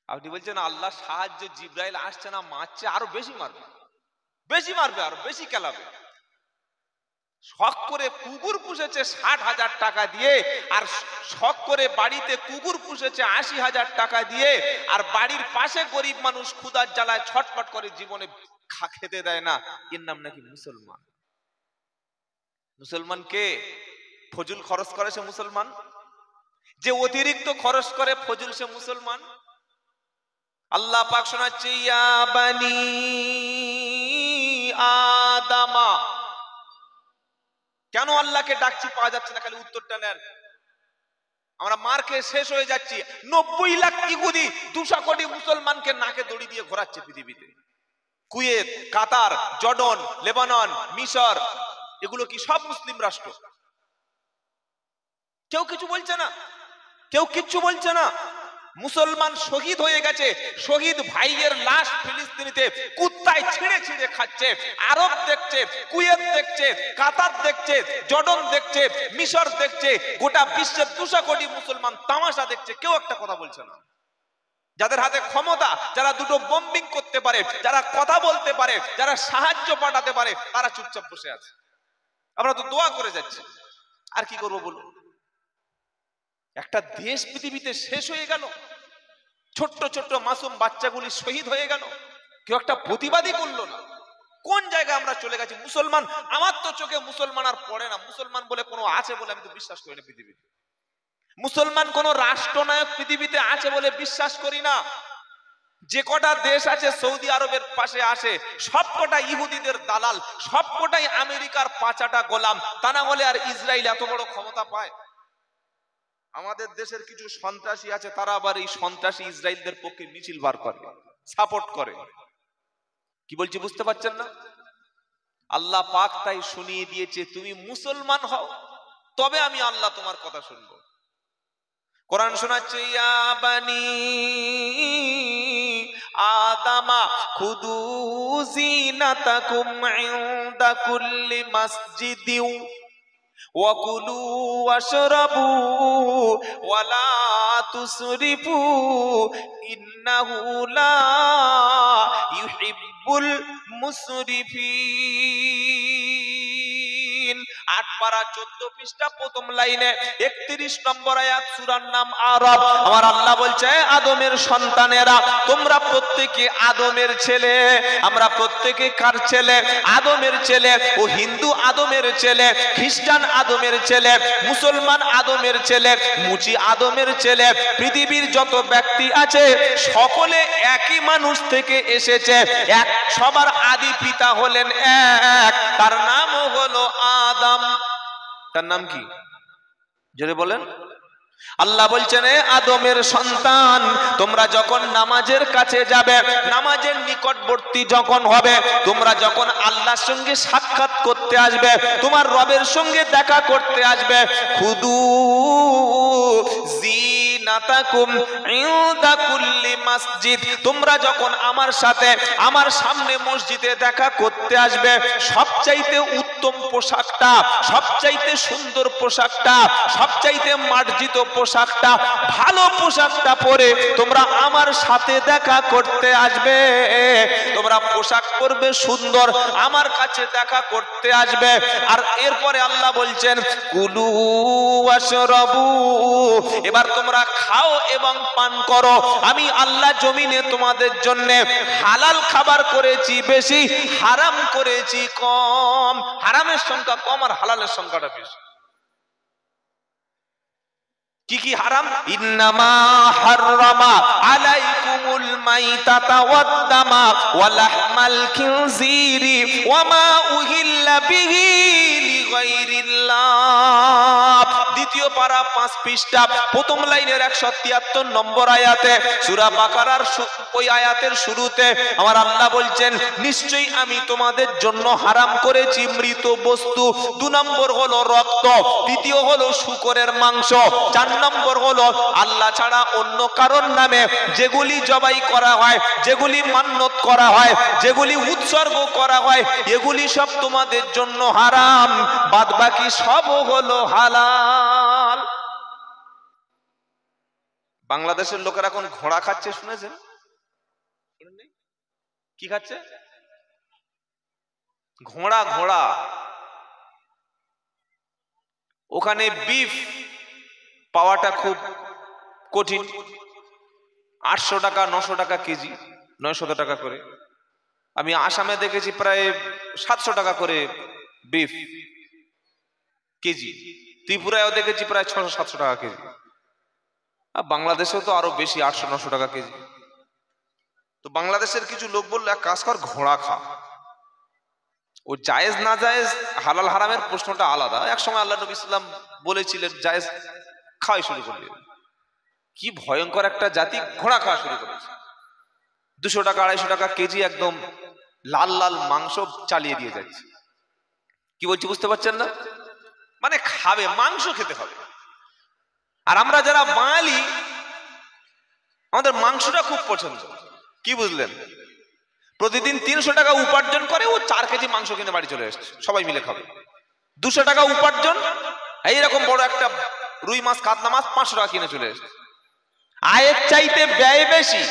আপনি বলছেন আল্লাহ সাহায্য, জিব্রাইল আসছে না, মারছে, আরো বেশি মারবে, বেশি মারবে, আরো বেশি কেলাবে। শখ করে কুকুর পুষেছে 60,000 টাকা দিয়ে, আর শখ করে বাড়িতে কুকুর পুষেছে 80,000 টাকা দিয়ে, আর বাড়ির পাশে গরিব মানুষ ক্ষুধার জ্বালায় ছটফট করে, জীবনে খেতে দেয় না, এর নাম নাকি মুসলমান। মুসলমান কে? ফজল খরচ করে সে মুসলমান, যে অতিরিক্ত খরচ করে ফজল সে মুসলমান। আল্লাহ পাক শোনাচ্ছে, ইয়া বানি আদামা। কেন আল্লাহকে ডাকছি পাওয়া যাচ্ছে না, খালি উত্তরটা নেন। আমরা মার খেয়ে শেষ হয়ে যাচ্ছি। 90 লাখ ইহুদি 200 কোটি মুসলমানকে নাকে দড়ি দিয়ে ঘোরাচ্ছে পৃথিবীতে। কুয়েত, কাতার, জর্ডন, লেবানন, মিশর, এগুলো কি সব মুসলিম রাষ্ট্র? কেউ কিছু বলছে না, কেউ কিচ্ছু বলছে না। মুসলমান শহীদ হয়ে গেছে, শহীদ ভাইয়ের লাশ ফিলিস্তিনিতে কুত্তায় ছিঁড়ে ছিঁড়ে খাচ্ছে। আরব দেখছে, কুয়েত দেখছে, কাতার দেখছে, জর্ডন দেখছে, মিশর দেখছে, গোটা বিশ্বের 200 কোটি মুসলমান তামাশা দেখছে, কেউ একটা কথা বলছে না। যাদের হাতে ক্ষমতা, যারা দুটো বম্বিং করতে পারে, যারা কথা বলতে পারে, যারা সাহায্য পাঠাতে পারে, তারা চুপচাপ বসে আছে। আমরা তো দোয়া করে যাচ্ছি, আর কি করবো বলুন? একটা দেশ পৃথিবীতে শেষ হয়ে গেল, ছোট্ট ছোট্ট মাসুম বাচ্চাগুলি শহীদ হয়ে গেল, কেউ একটা প্রতিবাদই করলো না। কোন জায়গায় আমরা চলে গেছি? মুসলমান, আমার তো চোখে মুসলমান আর পড়ে না। মুসলমান বলে কোনো আছে বলে আমি তো বিশ্বাস করি না পৃথিবীতে। মুসলমান কোন রাষ্ট্রনায়ক পৃথিবীতে আছে বলে বিশ্বাস করি না। যে কটা দেশ আছে সৌদি আরবের পাশে আসে, সবকটা ইহুদিদের দালাল, সবকটাই আমেরিকার পাঁচাটা গোলাম। তা না হলে আর ইসরায়েল এত বড় ক্ষমতা পায়? আমাদের দেশের কিছু সন্ত্রাসী আছে, তারা আবার এই সন্ত্রাসী ইসরায়েলদের পক্ষে মিছিল বার করে, সাপোর্ট করে। কি বলছি বুঝতে পারছেন না? আল্লাহ পাক তাই শুনিয়ে দিয়েছে, তুমি মুসলমান হও, তবে আমি আল্লাহ তোমার কথা শুনবো। কোরআন শোনাচ্ছে, ইয়া বানি আদামা খুদু জিনাতাকুম ইনদা কুল্লি মাসজিদিন ওয়াকুলু ওয়াশরাবু ওয়ালা তুসরিফু ইন্নাহু লা ইউহিব্বুল মুসরিফিন। 8 পারা 14 পৃষ্ঠা প্রথম লাইনে 31 নম্বর আয়াত, সূরার নাম আরব। আমার আল্লাহ বলছে, আদমের সন্তানেরা, তোমরা প্রত্যেকে আদমের ছেলে। আমরা প্রত্যেকে কার ছেলে? আদমের ছেলে। ও হিন্দু আদমের ছেলে, খ্রিস্টান আদমের ছেলে, মুসলমান আদমের ছেলে, মুচি আদমের ছেলে। পৃথিবীর যত ব্যক্তি আছে সকলে একই মানুষ থেকে এসেছে, এক, সবার আদি পিতা হলেন এক, তার নামও হলো আদম। তার নাম কি? জোরে বলেন। আল্লাহ বলছেন, আদমের সন্তান, তোমরা যখন নামাজের কাছে যাবে, নামাজের নিকটবর্তী যখন হবে, তোমরা যখন আল্লাহর সঙ্গে সাক্ষাৎ করতে আসবে, তোমার রবের সঙ্গে দেখা করতে আসবে, খুদু জিনাতাকুম ইনদা কুল্লি মসজিদ, তোমরা যখন আমার সাথে আমার সামনে মসজিদে দেখা করতে আসবে, সবচাইতে উত্তম পোশাকটা, সবচাইতে সুন্দর পোশাকটা, সবচাইতে মার্জিত পোশাকটা, ভালো পোশাকটা পরে তোমরা আমার সাথে দেখা করতে আসবে। তোমরা পোশাক পরবে সুন্দর, আমার কাছে দেখা করতে আসবে। আর এরপরে আল্লাহ বলছেন, কুলু ওয়াশরাবু, এবার তোমরা খাও এবং পান করো। আমি আল্লাহ জমিনে তোমাদের জন্য হালাল খাবার করেছি বেশি, হারাম করেছি কম। হারামের সংখ্যা কম আর হালালের সংখ্যাটা বেশি। কি কি হারাম? ইন্নামা হাররামা আলাইকুমুল মাইতাতা ওয়াদ-দামা ওয়া লাহমাল খিনজিরি ওয়া মা উহিল্লা বিহি লিগাইরিল্লাহ। দ্বিতীয় দ্বিতীয় পারা 5 পৃষ্ঠা প্রথম লাইনের 173 নম্বর আয়াতে সূরা বাকারার ওই আয়াতের শুরুতে আমার আল্লাহ বলছেন, নিশ্চয়ই আমি তোমাদের জন্য হারাম করেছি মৃত বস্তু। 2 নম্বর হলো রক্ত, দ্বিতীয় হলো শূকরের মাংস, 4 নম্বর হলো আল্লাহ ছাড়া অন্য কারোর নামে যেগুলি জবাই করা হয়, যেগুলি মান্নত করা হয়, যেগুলি উৎসর্গ করা হয়, এগুলি সব তোমাদের জন্য হারাম, বাদ বাকি সব হলো হালাল। বাংলাদেশের লোকেরা এখন ঘোড়া খাচ্ছে, শুনেছেন? কি খাচ্ছে? ঘোড়া। ঘোড়া ওখানে বিফ পাওয়াটা খুব কঠিন। 800 টাকা 900 টাকা কেজি, 900 টাকা করে। আমি আসামে দেখেছি প্রায় 700 টাকা করে বিফ কেজি, ত্রিপুরায়ও দেখেছি প্রায় 600-700 টাকা কেজি, আর বাংলাদেশেও তো আরো বেশি, 800-900 টাকা কেজি। তো বাংলাদেশের কিছু লোক বললো, এক কাজ কর, ঘোড়া খা। ও জায়েজ না জায়েজ, হালাল হারামের প্রশ্নটা আলাদা। এক সময় আল্লাহ নবী সাল্লাল্লাহু আলাইহি ওয়াসাল্লাম বলেছিলেন জায়েজ, খাওয়াই শুরু করবে। কি ভয়ঙ্কর একটা জাতি, ঘোড়া খাওয়া শুরু করেছে। 200 টাকা 250 টাকা কেজি একদম লাল লাল মাংস চালিয়ে দিয়ে যাচ্ছে। কি বলছি বুঝতে পারছেন না? মানে খাবে, মাংস খেতে হবে। আর আমরা যারা বাঙালি, আমাদের মাংসটা খুব পছন্দ। কি বুঝলেন? প্রতিদিন 300 টাকা উপার্জন করে, ও 4 কেজি মাংস কিনে বাড়ি চলে এসছে, সবাই মিলে খাবে। 200 টাকা উপার্জন, এইরকম বড় একটা রুই মাছ কাতলা মাছ 500 টাকা কিনে চলে এসছে। আয়ের চাইতে ব্যয় বেশি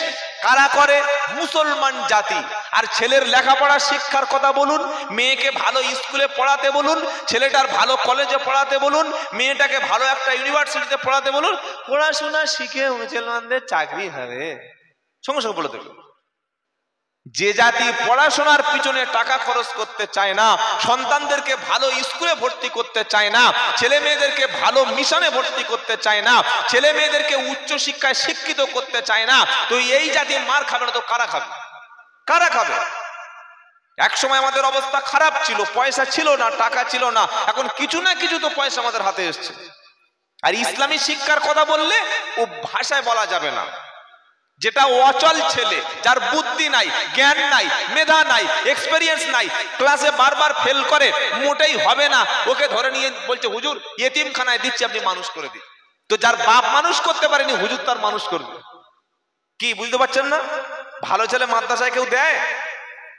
কারা করে? মুসলমান জাতি। আর ছেলের লেখাপড়া শিক্ষার কথা বলুন, মেয়েকে ভালো স্কুলে পড়াতে বলুন, ছেলেটার ভালো কলেজে পড়াতে বলুন, মেয়েটাকে ভালো একটা ইউনিভার্সিটিতে পড়াতে বলুন, পড়াশোনা শিখে মুসলমানদের চাকরি হবে, সঙ্গে সঙ্গে বলে দেবে। যে জাতি পড়াশোনার পিছনে টাকা খরচ করতে চায় না, সন্তানদেরকে ভালো স্কুলে ভর্তি করতে চায় না, ছেলে মেয়েদেরকে ভালো মিশনে ভর্তি করতে চায় না, ছেলে মেয়েদেরকে উচ্চ শিক্ষায় শিক্ষিত করতে চায় না, তো এই জাতি মার খাবে না তো কারা খাবে? কারা খাবে? এক সময় আমাদের অবস্থা খারাপ ছিল, পয়সা ছিল না, টাকা ছিল না, এখন কিছু না কিছু তো পয়সা আমাদের হাতে এসছে। আর ইসলামী শিক্ষার কথা বললে ও ভাষায় বলা যাবে না। যেটা অচল ছেলে, যার বুদ্ধি নাই, জ্ঞান নাই, মেধা নাই, এক্সপেরিয়েন্স নাই, ক্লাসে বারবার ফেল করে, মোটেই হবে না, ওকে ধরে নিয়ে বলছে হুজুর ইয়েতিমখানায় দিচ্ছি, আপনি মানুষ করে দিন। তো যার বাপ মানুষ করতে পারেনি, হুজুর তার মানুষ করবে। কি বুঝতে পারছেন না? ভালো ছেলে মাদ্রাসায় কেউ দেয়?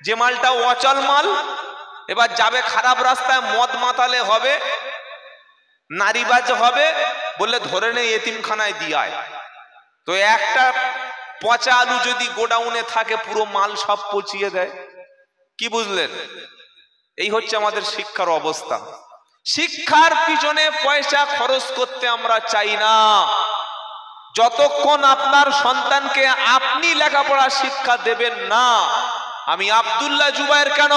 যে মালটা অচল মাল, এবার যাবে খারাপ রাস্তায়, মদ মাতালে হবে, নারীবাজ হবে, বললে ধরে নে ইয়েতিমখানায় দিয়ায়। তো একটা পচা আলু যদি গোডাউনে থাকে, পুরো মাল সব পচিয়ে দেয়। কি বুঝলেন? এই হচ্ছে আমাদের শিক্ষার অবস্থা। শিক্ষার পিছনে পয়সা খরচ করতে আমরা চাই না। যতক্ষণ আপনার সন্তানকে আপনি লেখাপড়া শিক্ষা দেবেন না, আমি আব্দুল্লাহ জুবায়ের কেন,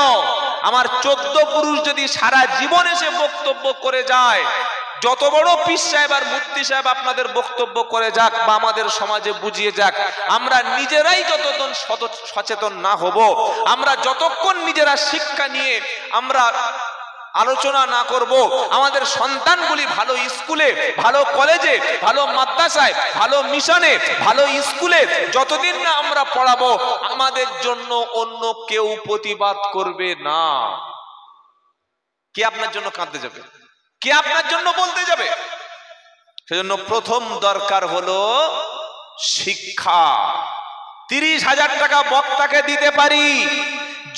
আমার 14 পুরুষ যদি সারা জীবন এসে বক্তব্য করে যায়, যত বড় পীর সাহেব আর মুফতি সাহেব আপনাদের বক্তব্য করে যাক বা আমাদের সমাজে বুঝিয়ে যাক, আমরা নিজেরাই যতক্ষণ সচেতন না হব, আমরা যতক্ষণ নিজেরা শিক্ষা নিয়ে আমরা আলোচনা না করব, আমাদের সন্তানগুলি ভালো স্কুলে, ভালো কলেজে, ভালো মাদ্রাসায়, ভালো মিশনে, ভালো স্কুলে যতদিন না আমরা পড়াবো, আমাদের জন্য অন্য কেউ প্রতিবাদ করবে না। কে আপনার জন্য কাঁদতে যাবে? কে আপনার জন্য বলতে যাবে? সেজন্য প্রথম দরকার হলো শিক্ষা। 30,000 টাকা বক্তাকে দিতে পারি,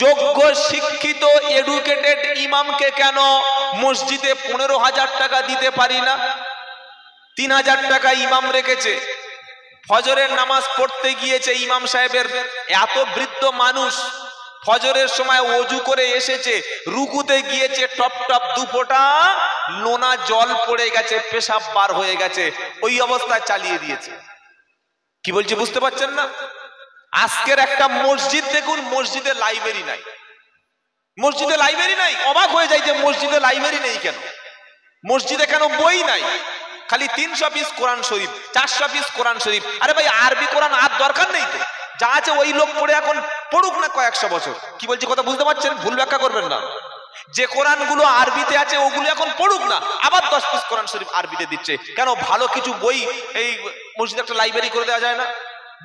যোগ্য শিক্ষিত এডুকেটেড ইমামকে কেন মসজিদে 15,000 টাকা দিতে পারি না? 3,000 টাকা ইমাম রেখেছে, ফজরের নামাজ পড়তে গিয়েছে, ইমাম সাহেবের এত বৃদ্ধ মানুষ ফজরের সময় ওযু করে এসেছে, রুকুতে গিয়েছে, টপ টপ 2 ফোঁটা লোনা জল পড়ে গেছে, পেশাব বার হয়ে গেছে, ওই অবস্থায় চালিয়ে দিয়েছে। কি বলছি বুঝতে পারছেন না? আজকের একটা মসজিদ দেখুন, মসজিদে লাইব্রেরি নাই। মসজিদে লাইব্রেরি নাই, অবাক হয়ে যায় যে মসজিদে লাইব্রেরি নেই কেন, মসজিদে কেন বই নাই, খালি 300 পিস কোরআন শরীফ, 400 পিস কোরআন শরীফ। আরে ভাই, আরবি কোরআন আর দরকার নেই তো, যা আছে ওই লোক পড়ে এখন পড়ুক না কয়েকশো বছর। কি বলছি কথা বুঝতে পারছেন? ভুল ব্যাখ্যা করবেন না। যে কোরআনগুলো আরবিতে আছে ওগুলো এখন পড়ুক না, আবার 10 পিস কোরআন শরীফ আরবিতে দিচ্ছে কেন? ভালো কিছু বই এই মসজিদে একটা লাইব্রেরি করে দেওয়া যায় না?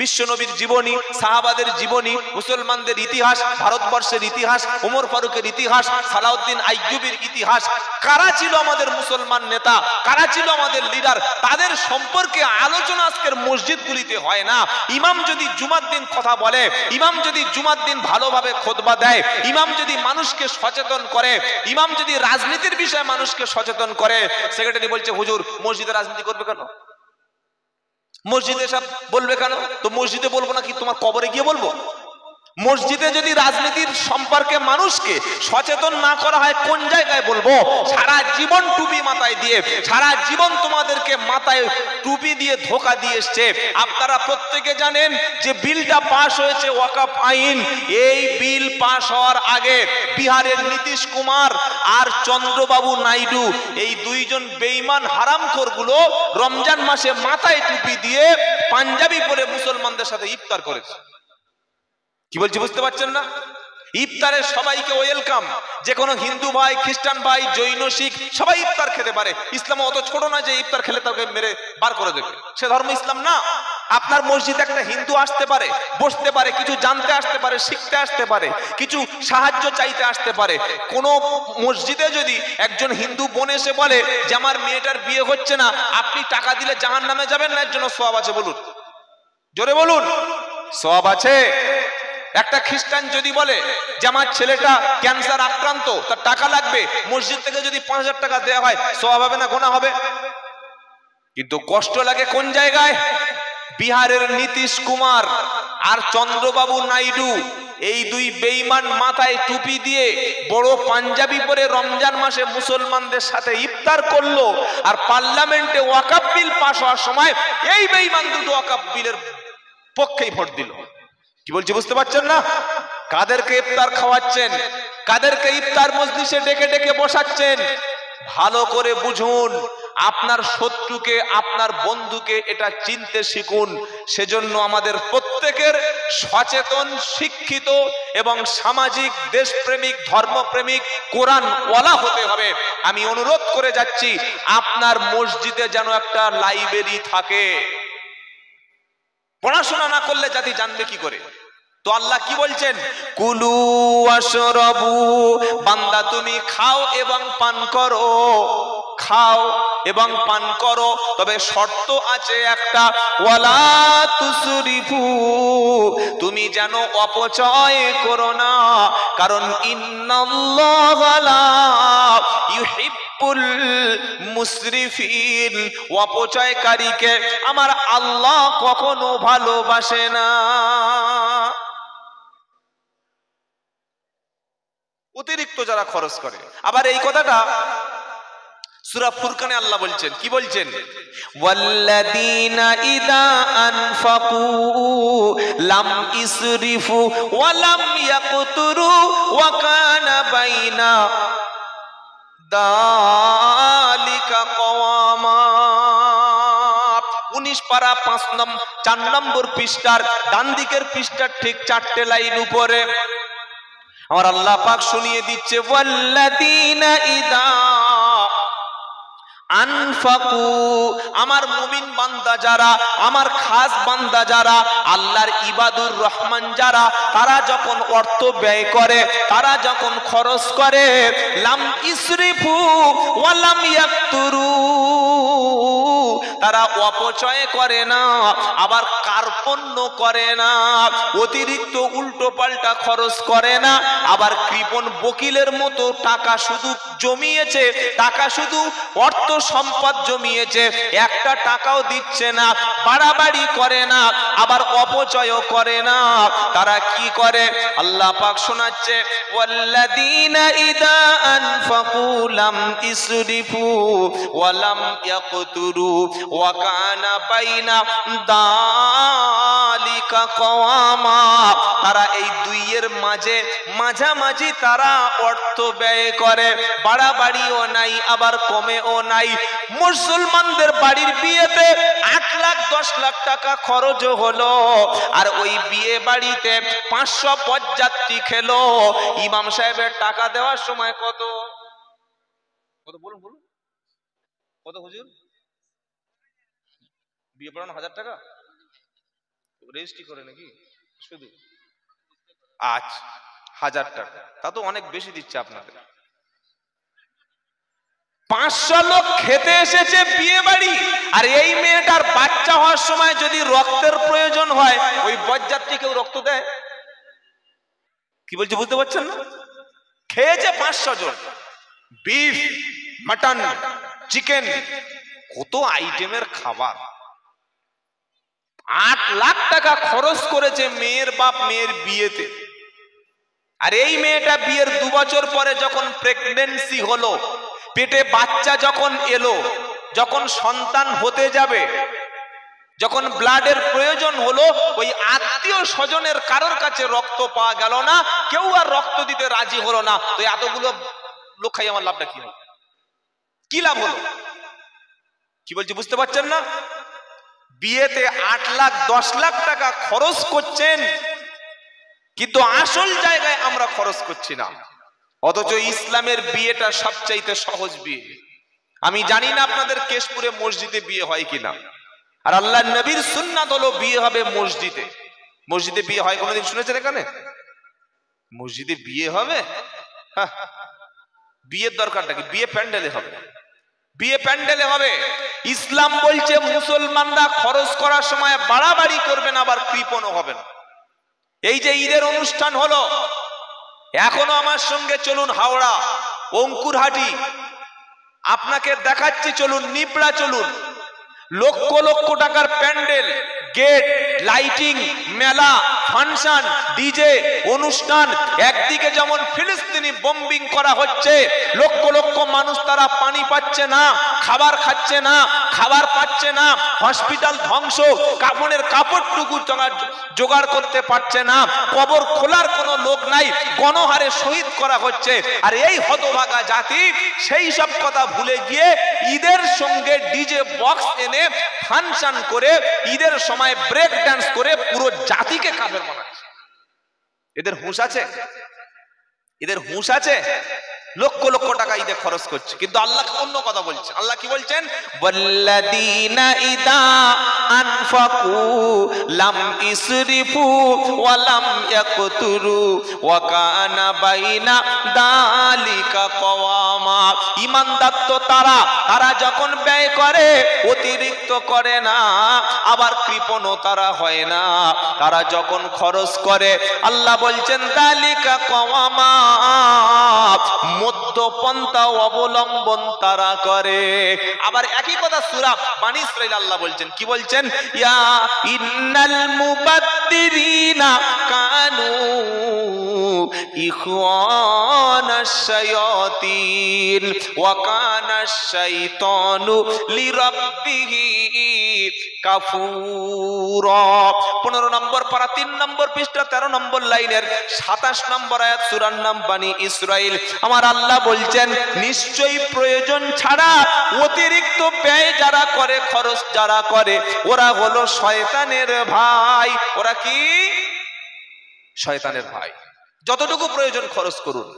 বিশ্ব নবীর জীবনী, সাহাবাদের জীবনী, মুসলমানদের ইতিহাস, ভারতবর্ষের ইতিহাস, ওমর ফারুকের ইতিহাস, সালাউদ্দিন আইয়ুবের ইতিহাস, কারা ছিল আমাদের মুসলমান নেতা, কারা ছিল আমাদের লিডার, তাদের সম্পর্কে আলোচনা আজকের মসজিদগুলিতে হয় না। ইমাম যদি জুমার দিন কথা বলে, ইমাম যদি জুমার দিন ভালোভাবে খুতবা দেয়, ইমাম যদি মানুষকে সচেতন করে, ইমাম যদি রাজনীতির বিষয়ে মানুষকে সচেতন করে, সেক্রেটারি বলছে হুজুর মসজিদে রাজনীতি করবে কেন, মসজিদে সব বলবে কেন? তো মসজিদে বলবো না কি তোমার কবরে গিয়ে বলবো? মসজিদে যদি রাজনীতির সম্পর্কে মানুষকে সচেতন না করা হয়, কোন জায়গায় বলবো? সারা জীবন টুপি মাথায় দিয়ে, সারা জীবন তোমাদেরকে মাথায় টুপি দিয়ে ধোকা দিয়ে এসছে। আপনারা প্রত্যেকে জানেন যে বিলটা পাস হয়েছে ওয়াকফ আইন। এই বিল পাস হওয়ার আগে বিহারের নীতিশ কুমার আর চন্দ্রবাবু নাইডু, এই দুইজন বেঈমান হারামখোরগুলো রমজান মাসে মাথায় টুপি দিয়ে পাঞ্জাবি পরে মুসলমানদের সাথে ইফতার করেছে। কি বলছি বুঝতে পারছেন না? ইফতারে সবাইকে ওয়েলকাম, যে কোনো হিন্দু ভাই, খ্রিস্টান ভাই, জৈন, শিখ সবাই ইফতার খেতে পারে। ইসলাম অত ছোট না যে ইফতার খেলে তাকে মেরে বার করে দেবে, সে ধর্ম ইসলাম না। আপনার মসজিদে একটা হিন্দু আসতে পারে, বসতে পারে, কিছু জানতে আসতে পারে, শিখতে আসতে পারে, কিছু সাহায্য চাইতে আসতে পারে। কোন মসজিদে যদি একজন হিন্দু বোন এসে বলে যে আমার মেয়েটার বিয়ে হচ্ছে না, আপনি টাকা দিলে জাহান্নামে যাবেন না? এর জন্য সওয়াব আছে? বলুন, জোরে বলুন, সওয়াব আছে। একটা খ্রিস্টান যদি বলে যে আমার ছেলেটা ক্যান্সার আক্রান্ত, তার টাকা লাগবে, মসজিদ থেকে যদি 5000 টাকা দেওয়া হয়, সওয়াব হবে না গুনাহ হবে? কিন্তু কষ্ট লাগে কোন জায়গায়? বিহারের নীতিশ কুমার আর চন্দ্রবাবু নাইডু, এই দুই বেঈমান মাথায় টুপি দিয়ে বড় পাঞ্জাবি পরে রমজান মাসে মুসলমানদের সাথে ইফতার করলো, আর পার্লামেন্টে ওয়াকফ বিল পাস হওয়ার সময় এই বেঈমান দুটো ওয়াকফ বিলের পক্ষেই ভোট দিল। কি বলছি বুঝতে পারছেন না? কাদেরকে ইফতার খাওয়াচ্ছেন, কাদেরকে ইফতার মজলিসে ডেকে ডেকে বসাচ্ছেন, ভালো করে বুঝুন। আপনার শত্রুকে, আপনার বন্ধুকে এটা চিনতে শিখুন। সেজন্য আমাদের প্রত্যেকের সচেতন, শিক্ষিত এবং সামাজিক, দেশপ্রেমিক, ধর্মপ্রেমিক, কোরআন ওয়ালা হতে হবে। আমি অনুরোধ করে যাচ্ছি, আপনার মসজিদে যেন একটা লাইব্রেরি থাকে। পড়াশোনা না করলে জাতি জানবে কি করে? তো আল্লাহ কি বলছেন? কুলু ওয়াশরাবু, বান্দা তুমি খাও এবং পান করো, খাও এবং পান করো, তবে শর্ত আছে একটা, ওয়ালা তুসরিফু, তুমি যেন অপচয় করো না, কারণ ইন্নাল্লাহা লা ইউহিব্বুল মুসরিফিন, অপচয়কারীকে আমার আল্লাহ কখনো ভালোবাসে না। অতিরিক্ত যারা খরচ করে। আবার এই কথাটা সূরা ফুরকানে আল্লাহ বলছেন, কি বলছেন? ওয়াল্লাযীনা ইযা আনফাকু লাম ইসরিফু ওয়া লাম ইয়াকতুরু ওয়া কানা বাইনা দালিকা কওয়ামা। 19 পারা 4 নম্বর পৃষ্ঠার ডান দিকের পৃষ্ঠার ঠিক 4টে লাইন উপরে আমার আল্লাহ পাক শুনিয়ে দিচ্ছে, ওয়াল্লাযীনা ইযা আনফাকু, আমার মুমিন বান্দা যারা, আমার খাস বান্দা যারা, আল্লাহর ইবাদুর রহমান যারা, তারা যখন অর্থ ব্যয় করে, তারা যখন খরচ করে, লাম ইসরিফু ওয়া লাম ইয়াকতুরু, তারা অপচয় করে না, আবার কার্পণ্য করে না, অতিরিক্ত উল্টো পাল্টা খরচ করে না, আবার কৃপণ বকিলের মতো টাকা শুধু জমিয়েছে, টাকা শুধু অর্থ সম্পদ জমিয়েছে, একটা টাকাও দিচ্ছে না, বাড়াবাড়ি করে না, আবার অপচয়ও করে না। তারা কি করে? আল্লাহ পাক শোনাচ্ছে, ওয়াল্লাযীনা ইযা আনফাকু লাম ইসরিফু ওয়া লাম ইয়াকতুরু ওয়া কানা বাইনা দালিকা কওয়ামা। তারা এই দুইয়ের মাঝামাঝি তারা অর্থ ব্যয় করে, বাড়াবাড়িও নাই আবার কমেও নাই। মুসলমানদের বাড়ির বিয়েতে 8 লাখ 10 লাখ টাকা খরচ হলো, আর ওই বিয়ে বাড়িতে 500 বরযাত্রী খেলো। ইমাম সাহেবের টাকা দেওয়ার সময় কত বলুন কত হুজুর? বিয়ে পড়ানো 1000 টাকা রেজিস্ট্রি করে নাকি শুধু? আচ্ছা 1000 টাকা, তা তো অনেক বেশি দিচ্ছে আপনাদের। 500 লোক খেতে এসেছে বিয়ে বাড়ি, আর এই মেয়েটার বাচ্চা হওয়ার সময় যদি রক্তের প্রয়োজন হয়, ওই বরযাত্রী কেউ রক্ত দেয়? কি বলছে বুঝতে পারছেন না? খেয়েছে 500 জন, বিফ, মাটন, চিকেন, কত আইটেমের খাবার। 8 লাখ টাকা খরচ করেছে মেয়ের বাপ মেয়ের বিয়েতে। আর এই মেয়েটা বিয়ের 2 বছর পরে যখন প্রেগন্যান্সি হলো, পেটে বাচ্চা যখন এলো, যখন সন্তান হতে যাবে, যখন ব্লাডের প্রয়োজন হলো, ওই আত্মীয় স্বজনের কারোর কাছে রক্ত পাওয়া গেল না, কেউ আর রক্ত দিতে রাজি হলো না। তো এতগুলো লোক খাই আমার লাভটা কি হলো? কি লাভ হলো? কি বলছি বুঝতে পারছেন না? বিয়েতে 8 লাখ 10 লাখ টাকা খরচ করছেন, কিন্তু আসল জায়গায় আমরা খরচ করছি না। অথচ ইসলামের বিয়েটা সবচাইতে সহজ বিয়ে। আমি জানি না আপনাদের কেশপুরে মসজিদে বিয়ে হয় কিনা, আর আল্লাহ নবীর সুন্নাত হলো বিয়ে হবে মসজিদে। মসজিদে বিয়ে হয় কোনোদিন শুনেছেন এখানে? মসজিদে বিয়ে হবে? বিয়ের দরকারটা কি? বিয়ে প্যান্ডেলে হবে, বিয়ে প্যান্ডেলে হবে। ইসলাম বলছে মুসলমানরা খরচ করার সময় বাড়াবাড়ি করবেন, আবার কৃপণও হবে না। এই যে ঈদের অনুষ্ঠান হলো, এখনো আমার সঙ্গে চলুন হাওড়া অঙ্কুরহাটি, আপনাকে দেখাচ্ছি, চলুন নিবড়া, চলুন। লক্ষ লক্ষ টাকার প্যান্ডেল, গেট, লাইটিং, মেলা, ফাংশন, ডিজে, অনুষ্ঠান। একদিকে যেমন ফিলিস্তিনি বোম্বিং করা হচ্ছে, লক্ষ লক্ষ মানুষ তারা পানি পাচ্ছে না, খাবার খাচ্ছে না, খাবার পাচ্ছে না, হসপিটাল ধ্বংস, কাফনের কাপড়টুকু জোগাড় করতে পারছে না, কবর খোলার কোনো লোক নাই, গণহারে শহীদ করা হচ্ছে। আর এই হতভাগা জাতি সেই সব কথা ভুলে গিয়ে ঈদের সঙ্গে ডিজে বক্স এনে ফাংশন করে, ঈদের সময় ব্রেক ডান্স করে পুরো জাতিকে কাফের বানাচ্ছে। এদের হুঁশ আছে? এদের হুঁশ আছে? লক্ষ লক্ষ টাকা ঈদে খরচ করছে, কিন্তু আল্লাহ অন্য কথা বলছে। আল্লাহ কি বলছেন? ওয়াল্লাযীনা ইযা আনফাকু লাম ইসরিফু ওয়া লাম ইয়াকতুরু ওয়া কানা বাইনা দালিকা কওয়ামা। ঈমানদার তো তারা যখন ব্যয় করে অতিরিক্ত করে না, আবার কৃপণও তারা হয় না। তারা যখন খরচ করে, আল্লাহ বলছেন দালিকা কওয়ামা, মধ্যপন্থা অবলম্বন তারা করে। আবার একই কথা সূরা বানী ইসরাঈল আল্লাহ বলছেন, কি বলছেন? ইয়া ইন্নাল মুবাদ্দিরিনা কানু ইখওয়ানাশ শায়াতিন ওয়া কানাশ শাইতানু লিরাব্বিহি কাফুরা। 15 নম্বর পারা 3 নম্বর পৃষ্ঠা 13 নম্বর লাইনের 27 নম্বর আয়াত, সূরার নাম বানী ইসরাঈল। আমার আল্লাহ বলছেন, নিশ্চয়ই প্রয়োজন ছাড়া অতিরিক্ত ব্যয় যারা করে, খরচ যারা করে, ওরা হলো শয়তানের ভাই। ওরা কি? শয়তানের ভাই। যতটুকু প্রয়োজন খরচ করুন।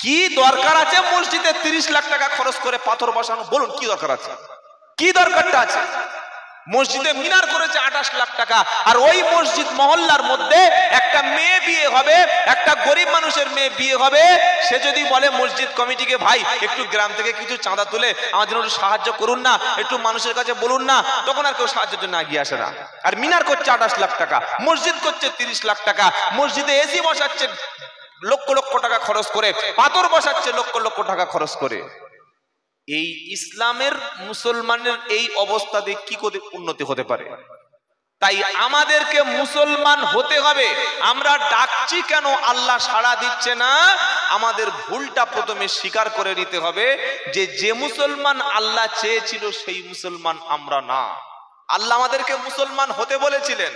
কি দরকার আছে মসজিদে 30 লাখ টাকা খরচ করে পাথর বসানো? বলুন কি দরকার আছে? কি দরকারটা আছে? মসজিদে মিনার করেছে 28 লাখ টাকা, আর ওই মসজিদ মহল্লার মধ্যে একটা মেয়ে বিয়ে হবে, একটা গরিব মানুষের মেয়ে বিয়ে হবে, সে যদি বলে মসজিদ কমিটিকে, ভাই একটু গ্রাম থেকে কিছু চাঁদা তুলে আমার জন্য একটু সাহায্য করুন না, একটু মানুষের কাছে বলুন না, তখন আর কেউ সাহায্যের জন্য এগিয়ে আসে না। আর মিনার করছে 28 লাখ টাকা, মসজিদ করছে 30 লাখ টাকা, মসজিদে এসি বসাচ্ছে লক্ষ লক্ষ টাকা খরচ করে, পাথর বসাচ্ছে লক্ষ লক্ষ টাকা খরচ করে। এই ইসলামের মুসলমানের এই অবস্থাতে কি করে উন্নতি হতে পারে? তাই আমাদেরকে মুসলমান হতে হবে। আমরা ডাকছি কেন, আল্লাহ সাড়া দিচ্ছে না? আমাদের ভুলটা প্রথমে স্বীকার করে নিতে হবে যে মুসলমান আল্লাহ চেয়েছিল সেই মুসলমান আমরা না। আল্লাহ আমাদেরকে মুসলমান হতে বলেছিলেন,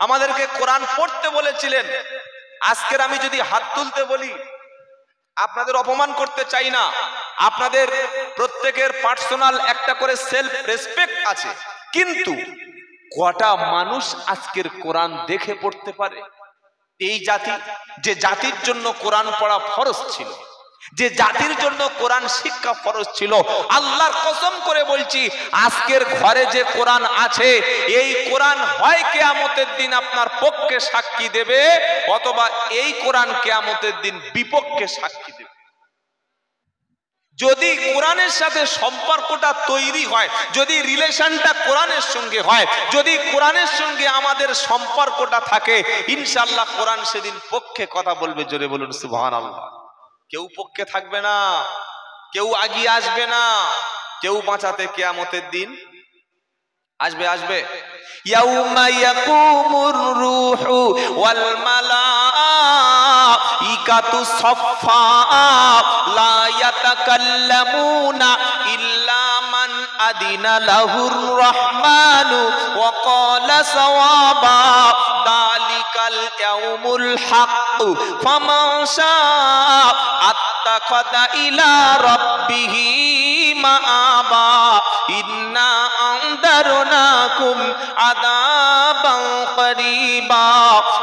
আমাদেরকে কোরআন পড়তে বলেছিলেন। আজকের আমি যদি হাত তুলতে বলি, আপনাদের অপমান করতে চাই না, আপনাদের প্রত্যেকের পার্সোনাল একটা করে সেলফ রেসপেক্ট আছে, কিন্তু কটা মানুষ আজকের কোরআন দেখে পড়তে পারে? এই জাতি, যে জাতির জন্য কোরআন পড়া ফরজ ছিল, যে জাতির জন্য কোরআন শিক্ষা ফরজ ছিল, আল্লাহর কসম করে বলছি আজকের ঘরে যে কোরআন আছে, এই কোরআন হয় কিয়ামতের দিন আপনার পক্ষে সাক্ষী দেবে, অথবা এই কোরআন কিয়ামতের দিন বিপক্ষে সাক্ষী দেবে। যদি কোরআনের সাথে সম্পর্কটা তৈরি হয়, যদি রিলেশনটা কোরআনের সঙ্গে হয়, যদি কোরআনের সঙ্গে আমাদের সম্পর্কটা থাকে, ইনশাআল্লাহ কোরআন সেদিন পক্ষে কথা বলবে। জোরে বলুন সুবহানাল্লাহ। কেউ পক্ষে থাকবে না, কেউ আগিয়ে আসবে না, কেউ বাঁচাতে কিয়ামতের দিন আসবে। আসবে ইয়াউমা ইয়াকুমুর রূহু ওয়াল মালাইকাতু সাফফা লা ইয়াতাকাল্লামুনা ইল্লা মান আদিনা লাহুর রহমানু ওয়া ক্বালা সাওয়াবা যালিকাল ইয়াউমুল হক ফামান শাআ আত্তাখাযা ইলা রাব্বিহি মাআবা ইন্না আনদারনাকুম আযাবান করিবা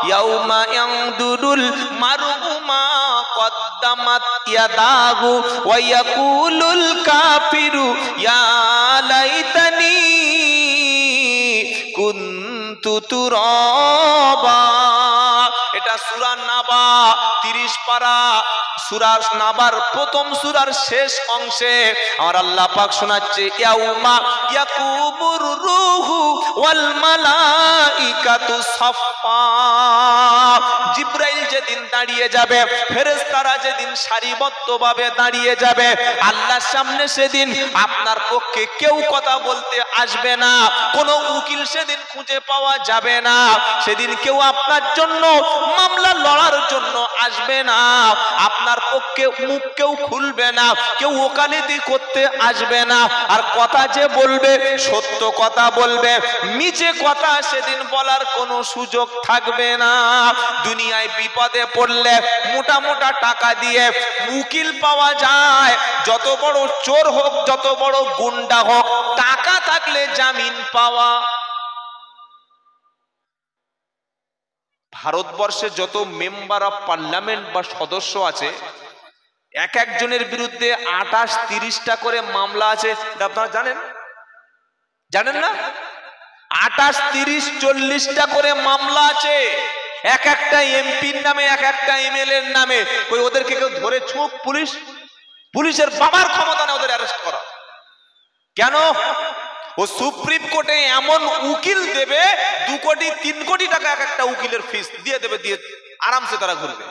ইয়াউমা ইয়ানদুরুল মার'উ মা কদ্দামাত ইয়াদাহু ওয়া ইয়াকুলুল কাফিরু ইয়া লাইতানি কুনতু তুরাবা। এটা সূরা নাবা 30 পারা, সূরা নাবার প্রথম সূরার শেষ অংশে আমার আল্লাহ পাক শোনাচ্ছে ইয়াউমা ইয়াকুমুর রূহু ওয়াল মালাইকাতু সাফফা। জিবরাইল যেদিন দাঁড়িয়ে যাবে, ফেরেশতারা যেদিন সারিবদ্ধভাবে দাঁড়িয়ে যাবে আল্লাহর সামনে, সেদিন আপনার পক্ষে কেউ কথা বলতে আসবে না, কোনো উকিল সেদিন খুঁজে পাওয়া যাবে না, সেদিন কেউ আপনার জন্য মামলা লড়ার জন্য আসবে না, আপনার পক্ষে মুখ কেউ খুলবে না, কেউ ওকালতি করতে আসবে না। আর কথা যে বলবে সত্য কথা বলবে, মিছে কথা সেদিন বলার কোনো সুযোগ থাকবে না। দুনিয়ায় বিপদে পড়লে মোটা মোটা টাকা দিয়ে উকিল পাওয়া যায়, যত বড় চোর হোক, যত বড় গুন্ডা হোক, টাকা থাকলে জামিন পাওয়া। ভারতবর্ষে যত মেম্বার অফ পার্লামেন্ট বা সদস্য আছে, এক একজনের বিরুদ্ধে 28-30টা করে মামলা আছে। আপনারা জানেন? জানেন না? 28-30-40টা করে মামলা আছে এক একটা এমপির নামে, এক একটা এমএলএর নামে। ওই ওদেরকে কেউ ধরে ছুঁক, পুলিশের বাবার ক্ষমতা নেই ওদের অ্যারেস্ট করা। কেন? ও সুপ্রিম কোর্টে এমন উকিল দেবে 2 কোটি 3 কোটি টাকা এক একটা উকিলের ফিস দিয়ে দেবে, দিয়ে আরামসে তারা ঘুরবে।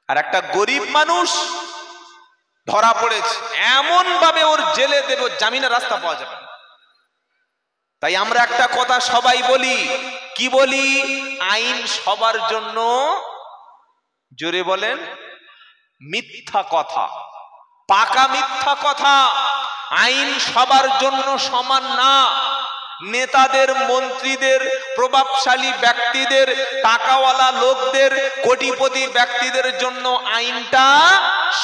আর একটা গরিব মানুষ ধরা পড়েছে, এমন ভাবে ওর জেলে দেবে, জামিনের রাস্তা পাওয়া যাবে। তাই আমরা একটা কথা সবাই বলি, কি বলি? আইন সবার জন্য, জোরে বলেন, মিথ্যা কথা, পাকা মিথ্যা কথা। আইন সবার জন্য সমান না। নেতাদের, মন্ত্রীদের, প্রভাবশালী ব্যক্তিদের, টাকাওয়ালা লোকদের, কোটিপতি ব্যক্তিদের জন্য আইনটা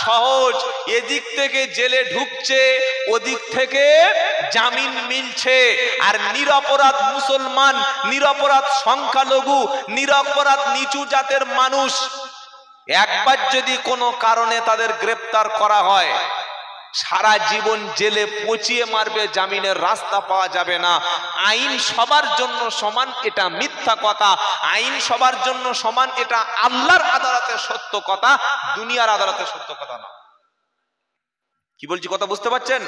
সহজ। এদিক থেকে জেলে ঢুকছে, ওদিক থেকে জামিন মিলছে। আর নিরপরাধ মুসলমান, নিরপরাধ সংখ্যালঘু, নিরপরাধ নিচু জাতের মানুষ, একবার যদি কোনো কারণে তাদের গ্রেফতার করা হয়, সারা জীবন জেলে পচিয়ে মারবে, জামিনের রাস্তা পাওয়া যাবে না। আইন সবার জন্য সমান, এটা মিথ্যা কথা। আইন সবার জন্য সমান, এটা আল্লাহর আদালতে সত্য কথা, দুনিয়ার আদালতে সত্য কথা না। কি বলছি কথা বুঝতে পারছেন?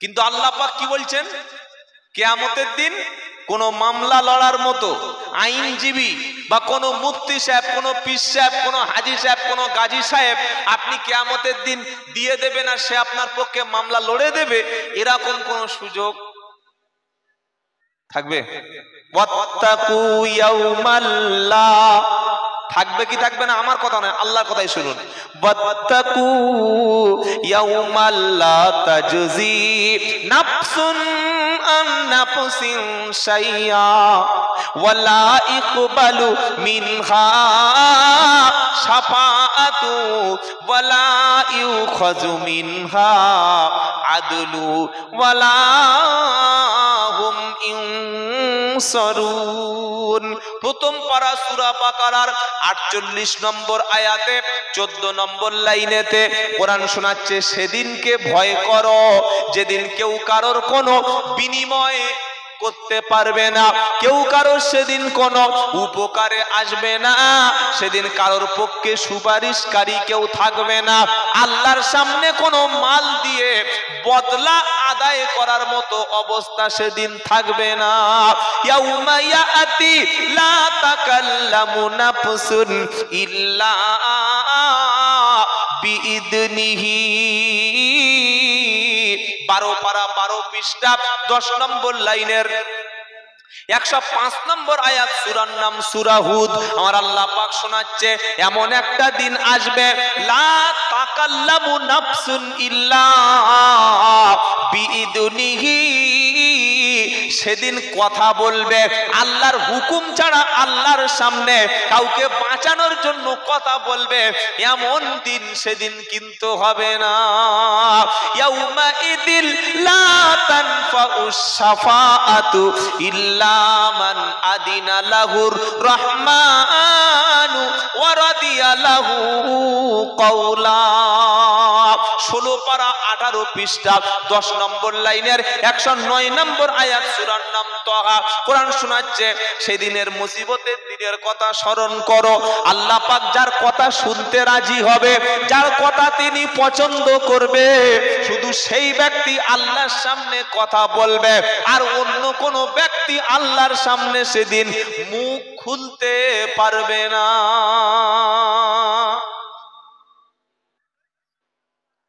কিন্তু আল্লাহ পাক কি বলছেন? কিয়ামতের দিন কোন মামলা লড়ার মতো আইনজীবী বা কোন মুফতি সাহেব, কোন পীর সাহেব, কোন হাজী সাহেব, কোন গাজী সাহেব আপনি কিয়ামতের দিন দিয়ে দেবেন আর সে আপনার পক্ষে মামলা লড়ে দেবে, এরকম কোন সুযোগ থাকবে? ওয়াত্তাকু ইয়াউমাল লা থাকবে কি থাকবে না আমার কথা নয়, আল্লাহর কথাই শুনুন। ওয়াত্তাকু ইয়াউমাল লা তাজজি নাফসুন আন নাফসিন শাইয়া ওয়ালা ইকবালু মিনহা শাফাআতু ওয়ালা ইউখাযু মিনহা আদলু ওয়ালা হুম ইনসারুন। প্রথম পারা সূরা বাকারার 48 নম্বর আয়াতে 14 নম্বর লাইনেতে কোরআন শোনাচ্ছে, সেদিনকে ভয় করো যেদিন কেউ কারোর কোনো বিনিময় করতে পারবে না, কেউ কারোর সেদিন কোনো উপকারে আসবে না, সেদিন কারোর পক্ষে সুপারিশকারী কেউ থাকবে না, আল্লাহর সামনে কোনো মাল দিয়ে বদলা আদায় করার মতো অবস্থা সেদিন থাকবে না। ইয়াউমা ইয়াতি লা তাকাল্লামু নাফসুন ইল্লা বিইদনিহি। 12 পারা 12 পৃষ্ঠা 10 নম্বর লাইনের 105 নম্বর আয়াত, সূরার নাম সূরা হুদ। আমার আল্লাহ পাক শোনাচ্ছে, এমন একটা দিন আসবে লা তাকাল্লামু নাফসুন ইল্লা বিইদনিহি, সেদিন কথা বলবে আল্লাহর হুকুম ছাড়া, আল্লাহর সামনে কাউকে বাঁচানোর জন্য কথা বলবে, এমন দিন সেদিন কিন্তু হবে না। ইয়াউমা ইদিল লা তানফাউশ শাফাআতু ইল্লা মান আদিনা লাহুর রহমানু ওয়া রাদিয়া লাহু কওলা। 16 পারা 18 পৃষ্ঠা 10 নম্বর লাইনের 109 নম্বর আয়াত, সূরার নাম তাহা। কোরআন শোনাচ্ছে, সেদিনের মুসিবতের দিনের কথা স্মরণ করো। আল্লাহ পাক যার কথা শুনতে রাজি হবে, যার কথা তিনি পছন্দ করবে, শুধু সেই ব্যক্তি আল্লাহর সামনে কথা বলবে, আর অন্য কোন ব্যক্তি আল্লাহর সামনে সেদিন মুখ খুলতে পারবে না।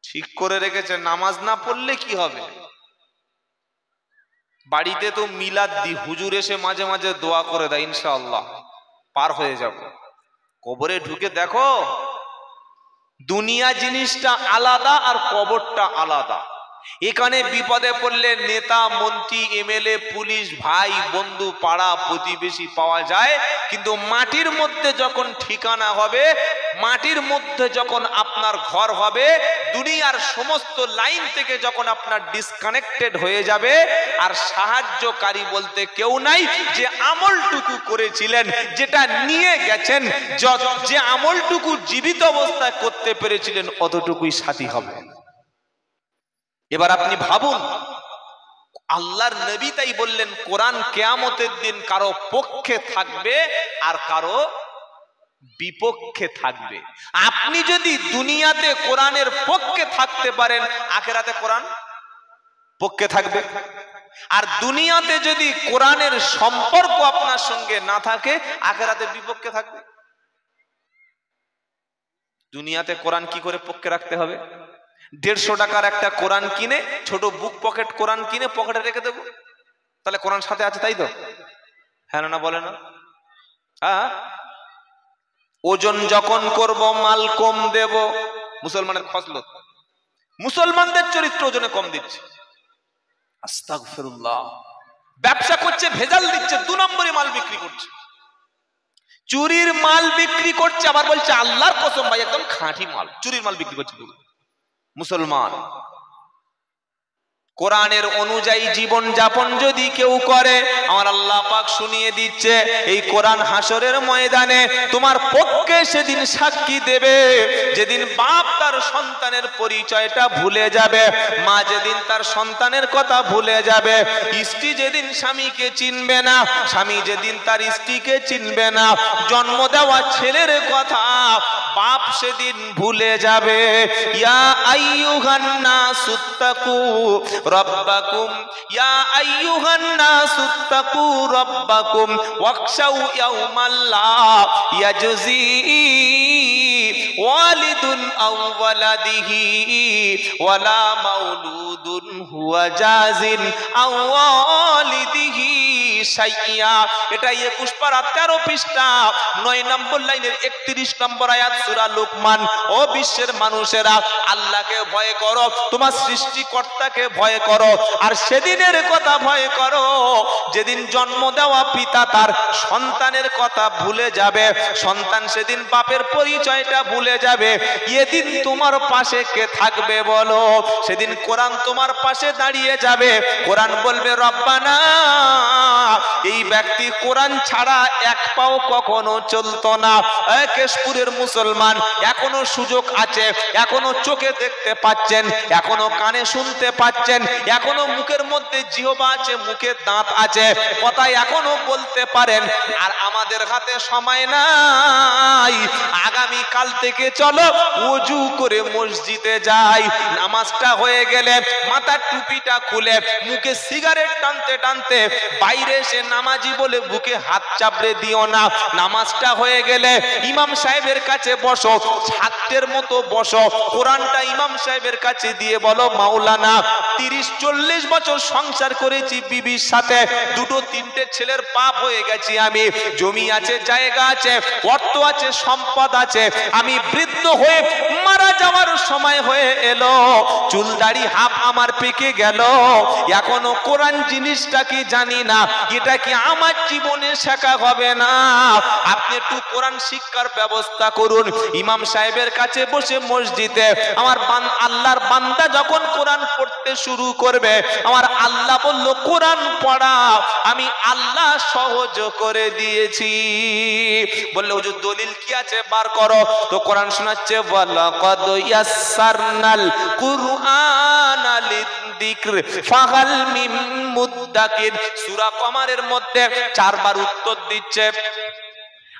ঠিক করে রেখেছে, নামাজ না পড়লে কি হবে? বাড়িতে তো মিলাদ দি, হুজুর এসে মাঝে মাঝে দোয়া করে দেয়, ইনশাআল্লাহ পার হয়ে যাব। কবরে ঢুকে দেখো, দুনিয়া জিনিসটা আলাদা আর কবরটা আলাদা। এখানে বিপদে পড়লে নেতা, মন্ত্রী, এমএলএ, পুলিশ, ভাই, বন্ধু, পাড়া প্রতিবেশী পাওয়া যায়, কিন্তু মাটির মধ্যে যখন ঠিকানা হবে, মাটির মধ্যে যখন আপনার ঘর হবে, দুনিয়ার সমস্ত লাইন থেকে যখন আপনার ডিসকানেক্টেড হয়ে যাবে, আর সাহায্যকারী বলতে কেউ নাই, যে আমলটুকু করেছিলেন, যেটা নিয়ে গেছেন, যে আমলটুকু জীবিত অবস্থায় করতে পেরেছিলেন, অতটুকুই সাথী হবে। এবার আপনি ভাবুন, আল্লাহর নবী তাই বললেন, কোরআন কিয়ামতের দিন কারো পক্ষে থাকবে আর কারো বিপক্ষে থাকবে। আপনি যদি দুনিয়াতে কোরআনের পক্ষে থাকতে পারেন, আখিরাতে কোরআন পক্ষে থাকবে। আর দুনিয়াতে যদি কোরআনের সম্পর্ক আপনার সঙ্গে না থাকে, আখিরাতে বিপক্ষে থাকবে। দুনিয়াতে কোরআন কি করে পক্ষে রাখতে হবে? 150 টাকার একটা কোরআন কিনে, ছোট বুক পকেট কোরআন কিনে পকেটে রেখে দেবো, তাহলে কোরআন সাথে আছে, তাই তো? হ্যাঁ না বলে না? হ্যাঁ। ওজন যখন করব মাল কম দেব, মুসলমানের খসলত, মুসলমানদের চরিত্র ওজনে কম দিচ্ছে। আস্তাগফিরুল্লাহ। ব্যবসা করছে, ভেজাল দিচ্ছে, 2 নম্বরে মাল বিক্রি করছে, চুরির মাল বিক্রি করছে, আবার বলছে আল্লাহর কসম ভাই একদম খাঁটি মাল, চুরির মাল বিক্রি করছে। মুসলমান কোরআনের অনুযায়ী জীবন যাপন যদি কেউ করে, আমার আল্লাহ পাক শুনিয়ে দিচ্ছে, এই কোরআন হাসরের ময়দানে তোমার পক্ষে সেদিন সাক্ষী দেবে। যেদিন বাপ তার সন্তানের পরিচয়টা ভুলে যাবে, মা যেদিন তার সন্তানের কথা ভুলে যাবে, স্ত্রী যেদিন স্বামীকে চিনবে না, স্বামী যেদিন তার স্ত্রীকে চিনবে না, জন্ম দেওয়া ছেলের কথা বাপ সেদিন ভুলে যাবে। ইয়া আইয়ুহান নাসুত্তাকু রব্বাকুম, ইয়া আইয়ুহান নাসুত্তাকু রব্বাকুম ওয়াখশাউ ইয়াওমান লা ইয়াজজি ওয়ালিদুন আও ওয়ালাদিহি ওয়ালা মাউলুদুন হুয়া জাজিন আও ওয়ালিদিহি শাইইয়া। এটা 21 পারা 13 পৃষ্ঠা 9 নম্বর লাইনের 31 নম্বর আয়াত সূরা লোকমান। ও বিশ্বের মানুষেরা, আল্লাহকে ভয় করো, তোমার সৃষ্টিকর্তাকে ভয় করো, আর সেদিনের কথা ভয় করো যেদিন জন্ম দেওয়া পিতা তার সন্তানের কথা ভুলে যাবে, সন্তান সেদিন বাপের পরিচয়টা ভুলে যাবে। এদিন তোমার পাশে কে থাকবে বলো? সেদিন কোরআন তোমার পাশে দাঁড়িয়ে যাবে। কোরআন বলবে, রব্বানা, এই ব্যক্তি কোরআন ছাড়া এক পাও কখনো চলতো না। কেশপুরের মুসলমান, এখনো সুযোগ আছে, এখনো চোখে দেখতে পাচ্ছেন, এখনো কানে শুনতে পাচ্ছেন, এখনো মুখের মধ্যে জিহ্বা আছে, মুখে দাঁত আছে, কথা এখনো বলতে পারেন। আর আমাদের হাতে সময় নাই। আগামী কাল থেকে চলো ওযু করে মসজিদে যাই। নামাজটা হয়ে গেলে মাথার টুপিটা খুলে মুখে সিগারেট টানতে টানতে বাইরে এসে নামাজি বলে বুকে হাত চাপড়ে দিও না। নামাজটা হয়ে গেলে ইমাম সাহেবের কাছে বসো, ছাত্রের মতো বসো, কোরআনটা ইমাম সাহেবের কাছে দিয়ে বলো, মাওলানা 30-40 বছর সংসার করেছি বিবির সাথে, 2-3টে ছেলের পাপ হয়ে গেছি আমি, জমি আছে, জায়গা আছে, অর্থ আছে, সম্পদ আছে, আমি বৃদ্ধ হয়ে মারা যাওয়ার সময় হয়ে এলো, চুল দাড়ি হাফ আমার পেকে গেল, এখনো কোরআন জিনিসটা কি জানি না, এটা কি আমার জীবনে শেখা হবে না? আপনি একটু কোরআন শিক্ষার ব্যবস্থা করুন। ইমাম সাহেবের কাছে বসে মসজিদে আমার আল্লাহর বান্দা যখন কোরআন পড়তে শুরু করবে, আমার আল্লাহ বলল, কোরআন পড়া আমি আল্লাহ সহজ করে দিয়েছি। বললে, হুজুর দলিল কি আছে বার করো। তো কোরআন শোনাচ্ছে, ওয়ালাকাদ ইয়াসসারনাল কুরআনা লিযিকর ফাহাল মিন মুদ্দাকির। সূরা কমারের মধ্যে 4 বার উত্তর দিচ্ছে।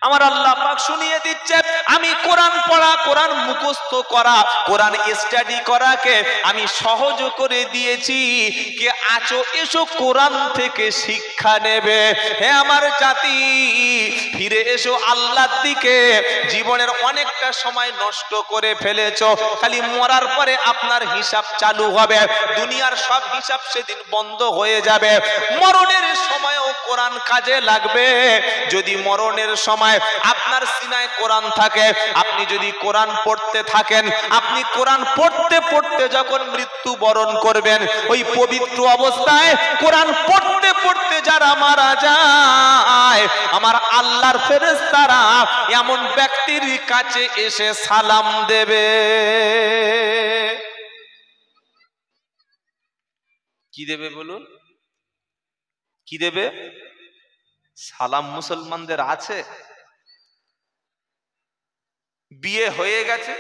আমার আল্লাহ পাক শুনিয়ে দিচ্ছে, আমি কোরআন পড়া, কোরআন মুখস্থ করা, কোরআন স্টাডি করাকে আমি সহজ করে দিয়েছি। কে আছো এসো কোরআন থেকে শিক্ষা নেবে। হে আমার জাতি, ফিরে এসো আল্লাহর দিকে। জীবনের অনেকটা সময় নষ্ট করে ফেলেছো, খালি মরার পরে আপনার হিসাব চালু হবে। দুনিয়ার সব হিসাব সেদিন বন্ধ হয়ে যাবে। মরণের সময়ও কোরআন কাজে লাগবে। যদি মরণের সময় আপনার সিনায় কোরআন থাকে, আপনি যদি কোরআন পড়তে থাকেন, আপনি কোরআন পড়তে পড়তে যখন মৃত্যুবরণ করবেন, ওই পবিত্র অবস্থায় কোরআন পড়তে পড়তে যারা মারা যায়, আমার আল্লাহর ফেরেশতারা এমন ব্যক্তির কাছে এসে সালাম দেবে। কি দেবে বলুন? কি দেবে? সালাম মুসলমানদের আছে? বিয়ে হয়ে গেছে,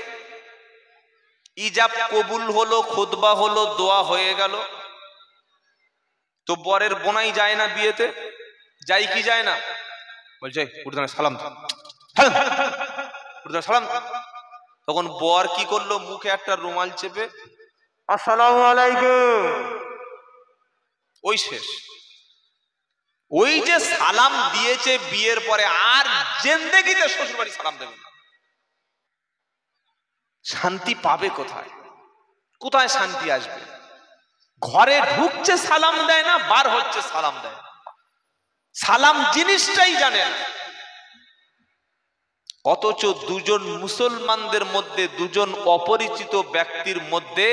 ইজাব কবুল হলো, খুতবা হলো, দোয়া হয়ে গেল, তো বরের বোনাই যায় না বিয়েতে? যায় কি যায় না? বলছে, সালাম সালাম। তখন বর কি করলো? মুখে একটা রুমাল চেপে আসসালামু আলাইকুম, ওই শেষ। ওই যে সালাম দিয়েছে বিয়ের পরে, আর জিন্দেগিতে শ্বশুর বাড়ি সালাম দেবে না। শান্তি পাবে কোথায়? কোথায় শান্তি আসবে? ঘরে ঢুকছে সালাম দেয় না, বার হচ্ছে সালাম দেয় না। সালাম জিনিসটাই জানে না। অথচ দুজন মুসলমানদের মধ্যে, দুজন অপরিচিত ব্যক্তির মধ্যে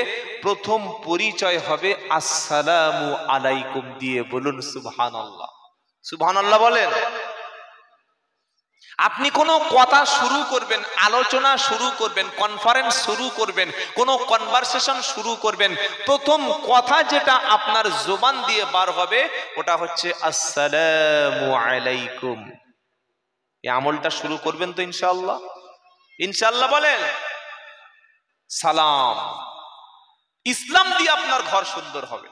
প্রথম পরিচয় হবে আসসালামু আলাইকুম দিয়ে। বলুন সুবহানাল্লাহ। সুবহানাল্লাহ বলেন। আপনি কোনো কথা শুরু করবেন, আলোচনা শুরু করবেন, কনফারেন্স শুরু করবেন, কোনো কনভারসেশন শুরু করবেন, প্রথম কথা যেটা আপনার জবান দিয়ে বার হবে ওটা হচ্ছে আসসালামু আলাইকুম। এই আমলটা শুরু করবেন তো ইনশাআল্লাহ? ইনশাআল্লাহ বলেন। সালাম। ইসলাম দিয়ে আপনার ঘর সুন্দর হবে।